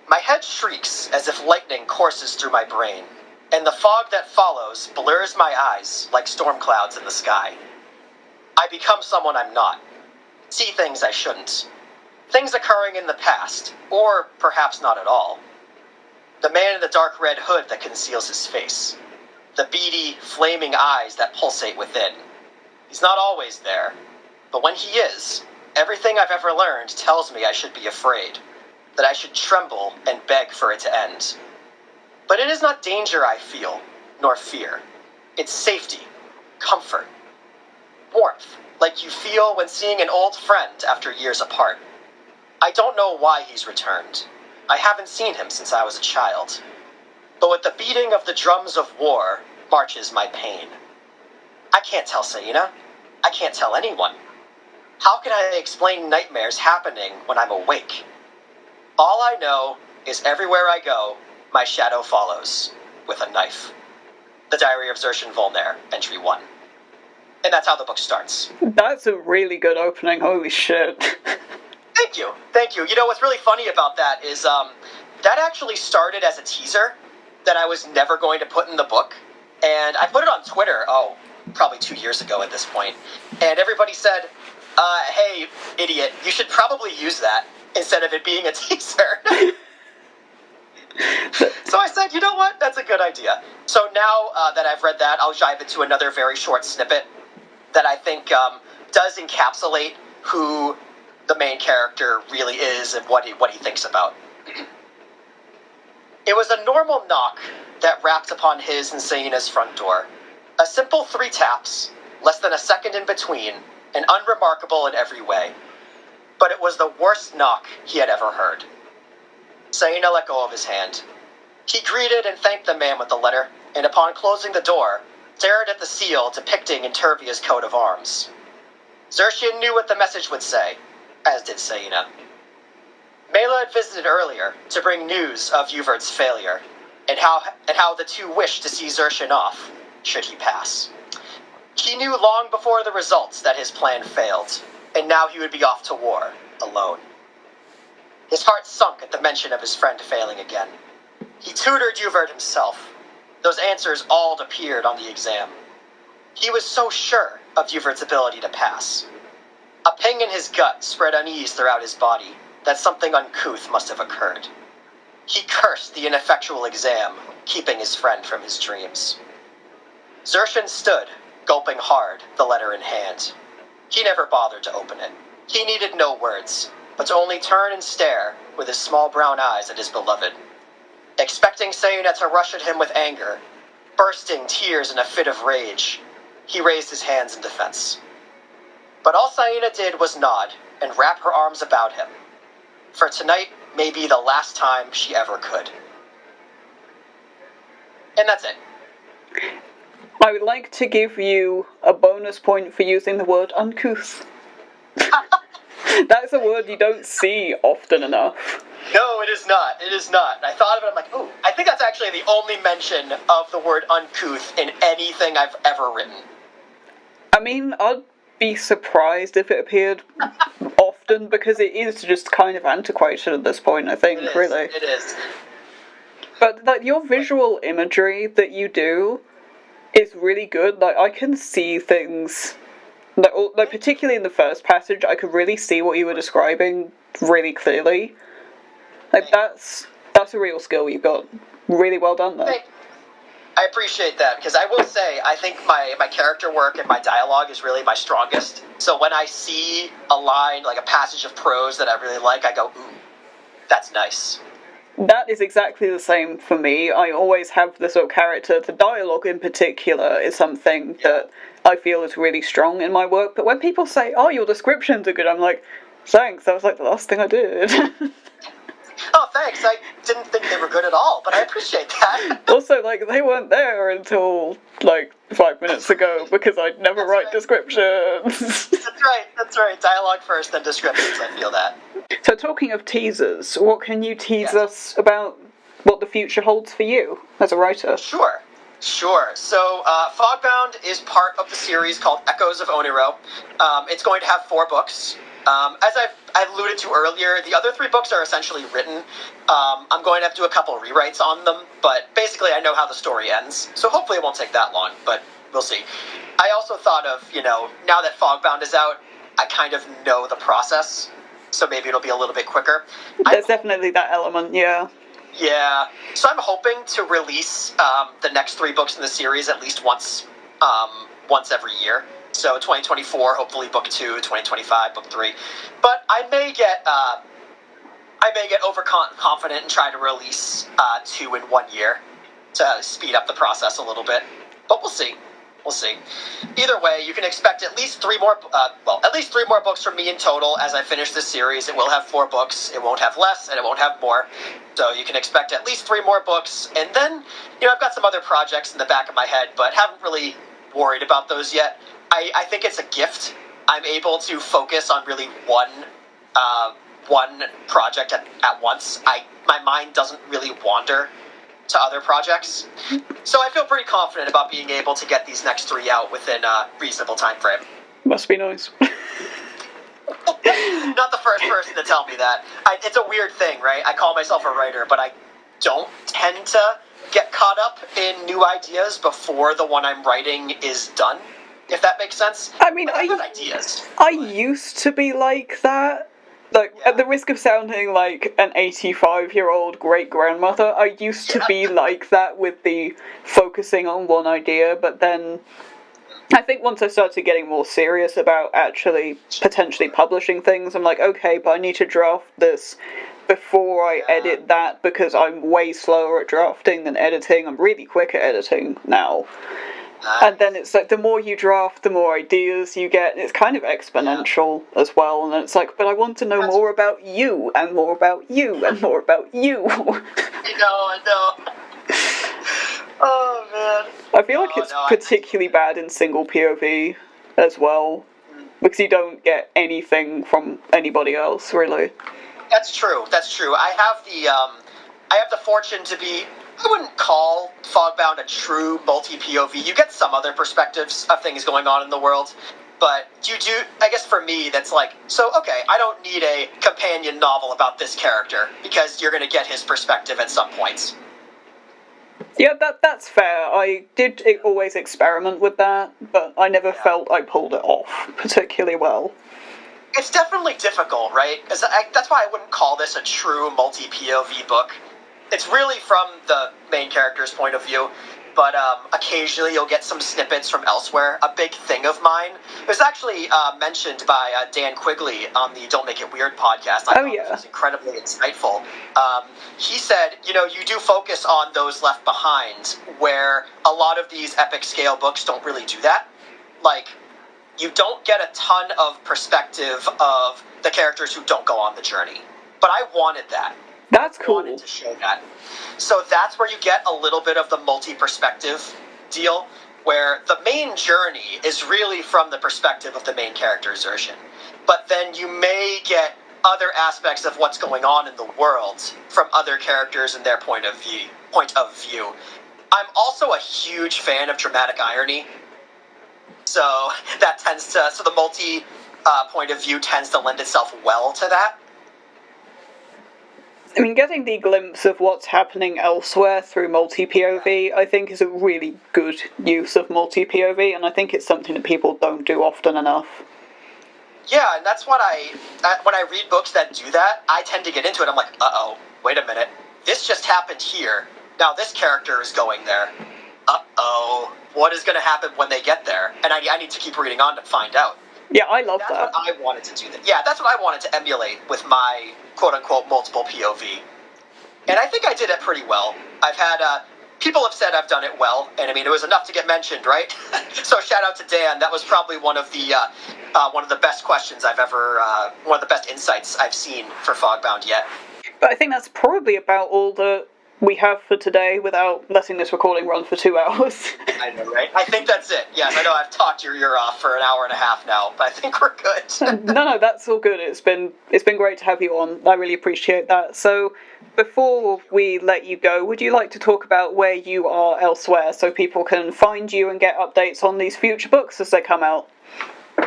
Speaker 2: My head shrieks as if lightning courses through my brain, and the fog that follows blurs my eyes like storm clouds in the sky. I become someone I'm not, see things I shouldn't, things occurring in the past, or perhaps not at all. The man in the dark red hood that conceals his face, the beady, flaming eyes that pulsate within. He's not always there, but when he is, everything I've ever learned tells me I should be afraid, that I should tremble and beg for it to end. But it is not danger I feel, nor fear. It's safety, comfort, warmth, like you feel when seeing an old friend after years apart. I don't know why he's returned. I haven't seen him since I was a child. But with the beating of the drums of war marches my pain. I can't tell Saina. I can't tell anyone. How can I explain nightmares happening when I'm awake? All I know is everywhere I go, my shadow follows, with a knife. The Diary of Zershin Volnare, Entry 1. And that's how the book starts.
Speaker 1: That's a really good opening, holy shit.
Speaker 2: Thank you. Thank you. You know, what's really funny about that is that actually started as a teaser that I was never going to put in the book. And I put it on Twitter, probably 2 years ago at this point. And everybody said, hey, idiot, you should probably use that instead of it being a teaser. So I said, you know what? That's a good idea. So now that I've read that, I'll dive into another very short snippet that I think does encapsulate who the main character really is and what he thinks about. It was a normal knock that rapped upon his and Saina's front door. A simple 3 taps, less than a second in between, and unremarkable in every way. But it was the worst knock he had ever heard. Saina let go of his hand. He greeted and thanked the man with the letter, and upon closing the door, stared at the seal depicting Intervia's coat of arms. Zershin knew what the message would say, as did Saina. Mela had visited earlier to bring news of Uvert's failure, and how the two wished to see Zershin off, should he pass. He knew long before the results that his plan failed, and now he would be off to war, alone. His heart sunk at the mention of his friend failing again. He tutored Uvert himself. Those answers all appeared on the exam. He was so sure of Uvert's ability to pass. A ping in his gut spread unease throughout his body, that something uncouth must have occurred. He cursed the ineffectual exam, keeping his friend from his dreams. Zershin stood, gulping hard, the letter in hand. He never bothered to open it. He needed no words, but to only turn and stare with his small brown eyes at his beloved. Expecting Sayuna to rush at him with anger, bursting tears in a fit of rage, he raised his hands in defense. But all Sayuna did was nod and wrap her arms about him, for tonight may be the last time she ever could. And that's it.
Speaker 1: I would like to give you a bonus point for using the word uncouth. That's a word you don't see often enough.
Speaker 2: No, it is not. It is not. I thought of it, I'm like, ooh, I think that's actually the only mention of the word uncouth in anything I've ever written.
Speaker 1: I mean, I'd be surprised if it appeared often, because it is just kind of antiquated at this point, I think, really.
Speaker 2: It is.
Speaker 1: But, like, your visual imagery that you do is really good. Like, I can see things, like particularly in the first passage, I could really see what you were describing really clearly. Like, that's a real skill you've got. Really well done there.
Speaker 2: I appreciate that, because I will say, I think my character work and my dialogue is really my strongest. So when I see a line, like a passage of prose that I really like, I go, ooh, that's nice.
Speaker 1: That is exactly the same for me. I always have the sort of character. The dialogue in particular is something that I feel is really strong in my work. But when people say, oh, your descriptions are good, I'm like, thanks, that was like the last thing I did.
Speaker 2: Oh, thanks. I didn't think they were good at all, but I appreciate that.
Speaker 1: Also, like, they weren't there until, like, 5 minutes ago, because I'd never write descriptions.
Speaker 2: That's right. Dialogue first, then descriptions, I feel that.
Speaker 1: So, talking of teasers, what can you tease us about what the future holds for you as a writer?
Speaker 2: Sure. So, Fogbound is part of the series called Echoes of Oniro. It's going to have 4 books. As I've alluded to earlier, the other 3 books are essentially written. I'm going to have to do a couple rewrites on them, but basically I know how the story ends, so hopefully it won't take that long, but we'll see. I also thought of, now that Fogbound is out, I kind of know the process, so maybe it'll be a little bit quicker.
Speaker 1: There's definitely that element, yeah.
Speaker 2: Yeah, so I'm hoping to release the next 3 books in the series at least once every year. So 2024, hopefully book 2, 2025, book 3. But I may get overconfident and try to release 2 in 1 year to speed up the process a little bit. But we'll see. Either way, you can expect at least 3 more books from me in total as I finish this series. It will have 4 books. It won't have less, and it won't have more. So you can expect at least 3 more books. And then, I've got some other projects in the back of my head, but haven't really worried about those yet. I think it's a gift. I'm able to focus on really one project at once. My mind doesn't really wander to other projects. So I feel pretty confident about being able to get these next 3 out within a reasonable time frame.
Speaker 1: Must be nice.
Speaker 2: Not the first person to tell me that. It's a weird thing, right? I call myself a writer, but I don't tend to get caught up in new ideas before the one I'm writing is done, if that makes sense.
Speaker 1: I mean,
Speaker 2: I have ideas.
Speaker 1: I used to be like that. At the risk of sounding like an 85-year-old great-grandmother, I used to be like that with the focusing on one idea, but then I think once I started getting more serious about actually potentially publishing things, I'm like, okay, but I need to draft this before I edit that, because I'm way slower at drafting than editing. I'm really quick at editing now. And then it's like, the more you draft, the more ideas you get. It's kind of exponential as well. And then it's like, but I want to know more about you, and more about you, and more about you.
Speaker 2: I know. Oh, man.
Speaker 1: I feel like it's particularly bad in single POV as well, because you don't get anything from anybody else, really.
Speaker 2: That's true. I have the fortune to be I wouldn't call Fogbound a true multi-POV. You get some other perspectives of things going on in the world, but you do, I guess for me, that's like, so, okay, I don't need a companion novel about this character, because you're going to get his perspective at some points.
Speaker 1: Yeah, that's fair. I did always experiment with that, but I never felt I pulled it off particularly well.
Speaker 2: It's definitely difficult, right? That's why I wouldn't call this a true multi-POV book. It's really from the main character's point of view, but occasionally you'll get some snippets from elsewhere. A big thing of mine, it was actually mentioned by Dan Quigley on the Don't Make It Weird podcast. I thought this was incredibly insightful. He said, you do focus on those left behind, where a lot of these epic scale books don't really do that. Like, you don't get a ton of perspective of the characters who don't go on the journey. But I wanted that.
Speaker 1: That's cool.
Speaker 2: I wanted to show that. So that's where you get a little bit of the multi-perspective deal, where the main journey is really from the perspective of the main character's version. But then you may get other aspects of what's going on in the world from other characters and their point of view. I'm also a huge fan of dramatic irony. So that so the multi point of view tends to lend itself well to that.
Speaker 1: I mean, getting the glimpse of what's happening elsewhere through multi-POV, I think, is a really good use of multi-POV, and I think it's something that people don't do often enough.
Speaker 2: Yeah, and that's what when I read books that do that, I tend to get into it. I'm like, uh-oh, wait a minute. This just happened here. Now this character is going there. Uh-oh, what is going to happen when they get there? And I need to keep reading on to find out.
Speaker 1: Yeah, I love that.
Speaker 2: That's what I wanted to do. Yeah, that's what I wanted to emulate with my quote-unquote multiple POV. And I think I did it pretty well. I've had, people have said I've done it well, and I mean, it was enough to get mentioned, right? So shout out to Dan. That was probably one of the best questions I've ever, one of the best insights I've seen for Fogbound yet.
Speaker 1: But I think that's probably about all that we have for today without letting this recording run for 2 hours.
Speaker 2: I know, right? I think that's it. Yes, I know I've talked your ear off for an hour and a half now, but I think we're good.
Speaker 1: No, that's all good. It's been great to have you on. I really appreciate that. So, before we let you go, would you like to talk about where you are elsewhere so people can find you and get updates on these future books as they come out?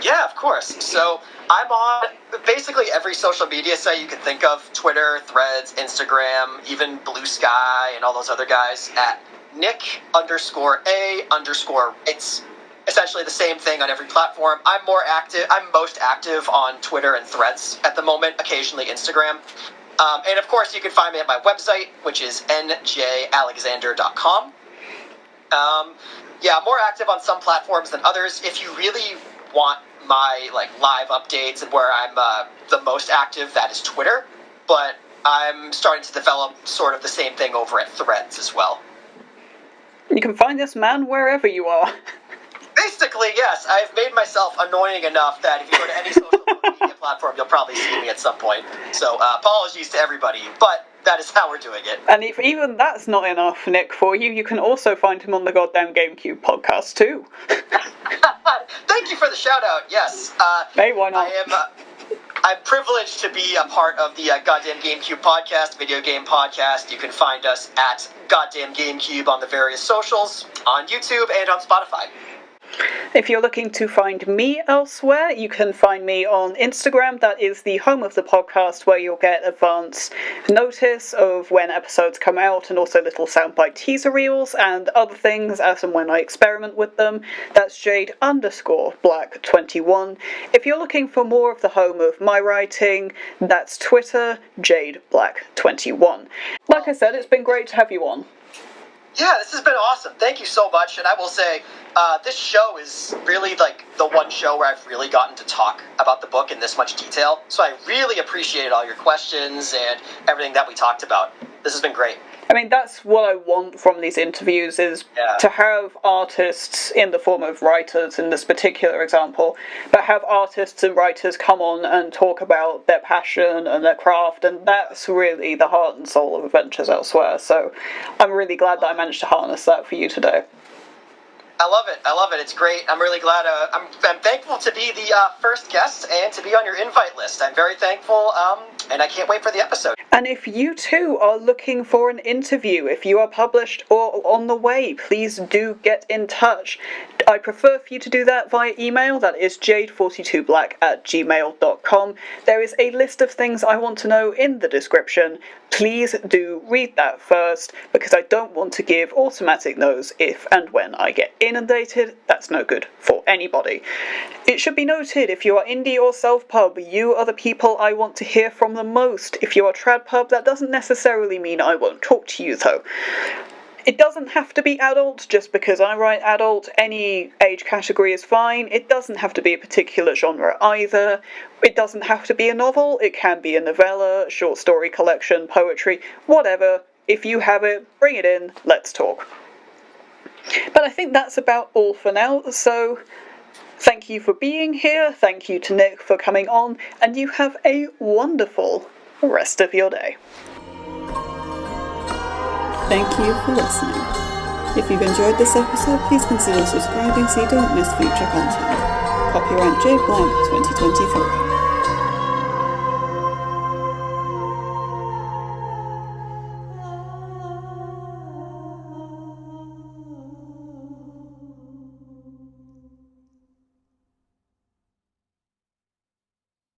Speaker 2: Yeah, of course. So I'm on basically every social media site you can think of: Twitter, Threads, Instagram, even Blue Sky, and all those other guys at Nick_A_. It's essentially the same thing on every platform. I'm most active on Twitter and Threads at the moment, occasionally Instagram. And of course, you can find me at my website, which is njalexander.com. I'm more active on some platforms than others. If you really want my live updates and where I'm the most active, that is Twitter. But I'm starting to develop sort of the same thing over at Threads as well.
Speaker 1: You can find this man wherever you are.
Speaker 2: Basically, yes. I've made myself annoying enough that if you go to any social media platform, you'll probably see me at some point. So apologies to everybody, but that is how we're doing it.
Speaker 1: And if even that's not enough, Nick, for you, you can also find him on the goddamn Gamecube podcast, too.
Speaker 2: Thank you for the shout-out, yes.
Speaker 1: Hey, why not?
Speaker 2: I'm privileged to be a part of the Goddamn Gamecube podcast, video game podcast. You can find us at Goddamn Gamecube on the various socials, on YouTube, and on Spotify.
Speaker 1: If you're looking to find me elsewhere, you can find me on Instagram. That is the home of the podcast, where you'll get advance notice of when episodes come out, and also little soundbite teaser reels and other things as and when I experiment with them. That's Jade_Black21. If you're looking for more of the home of my writing, that's Twitter, JadeBlack21. Like I said, it's been great to have you on.
Speaker 2: Yeah, this has been awesome. Thank you so much. And I will say, this show is really the one show where I've really gotten to talk about the book in this much detail. So I really appreciated all your questions and everything that we talked about. This has been great.
Speaker 1: I mean, that's what I want from these interviews, is to have artists in the form of writers in this particular example, but have artists and writers come on and talk about their passion and their craft, and that's really the heart and soul of Adventures Elsewhere. So I'm really glad that I managed to harness that for you today.
Speaker 2: I love it. I love it. It's great. I'm really glad. I'm thankful to be the first guest and to be on your invite list. I'm very thankful, and I can't wait for the episode.
Speaker 1: And if you too are looking for an interview, if you are published or on the way, please do get in touch. I prefer for you to do that via email. That is jade42black@gmail.com. There is a list of things I want to know in the description. Please do read that first, because I don't want to give automatic no's if and when I get inundated. That's no good for anybody. It should be noted, if you are indie or self-pub, you are the people I want to hear from the most. If you are trad pub, that doesn't necessarily mean I won't talk to you though. It doesn't have to be adult just because I write adult. Any age category is fine. It doesn't have to be a particular genre either. It doesn't have to be a novel. It can be a novella, short story collection, poetry, whatever. If you have it, bring it in, let's talk. But I think that's about all for now, so thank you for being here, thank you to Nick for coming on, and you have a wonderful rest of your day.
Speaker 3: Thank you for listening. If you've enjoyed this episode, please consider subscribing so you don't miss future content. Copyright Jade Blank 2023.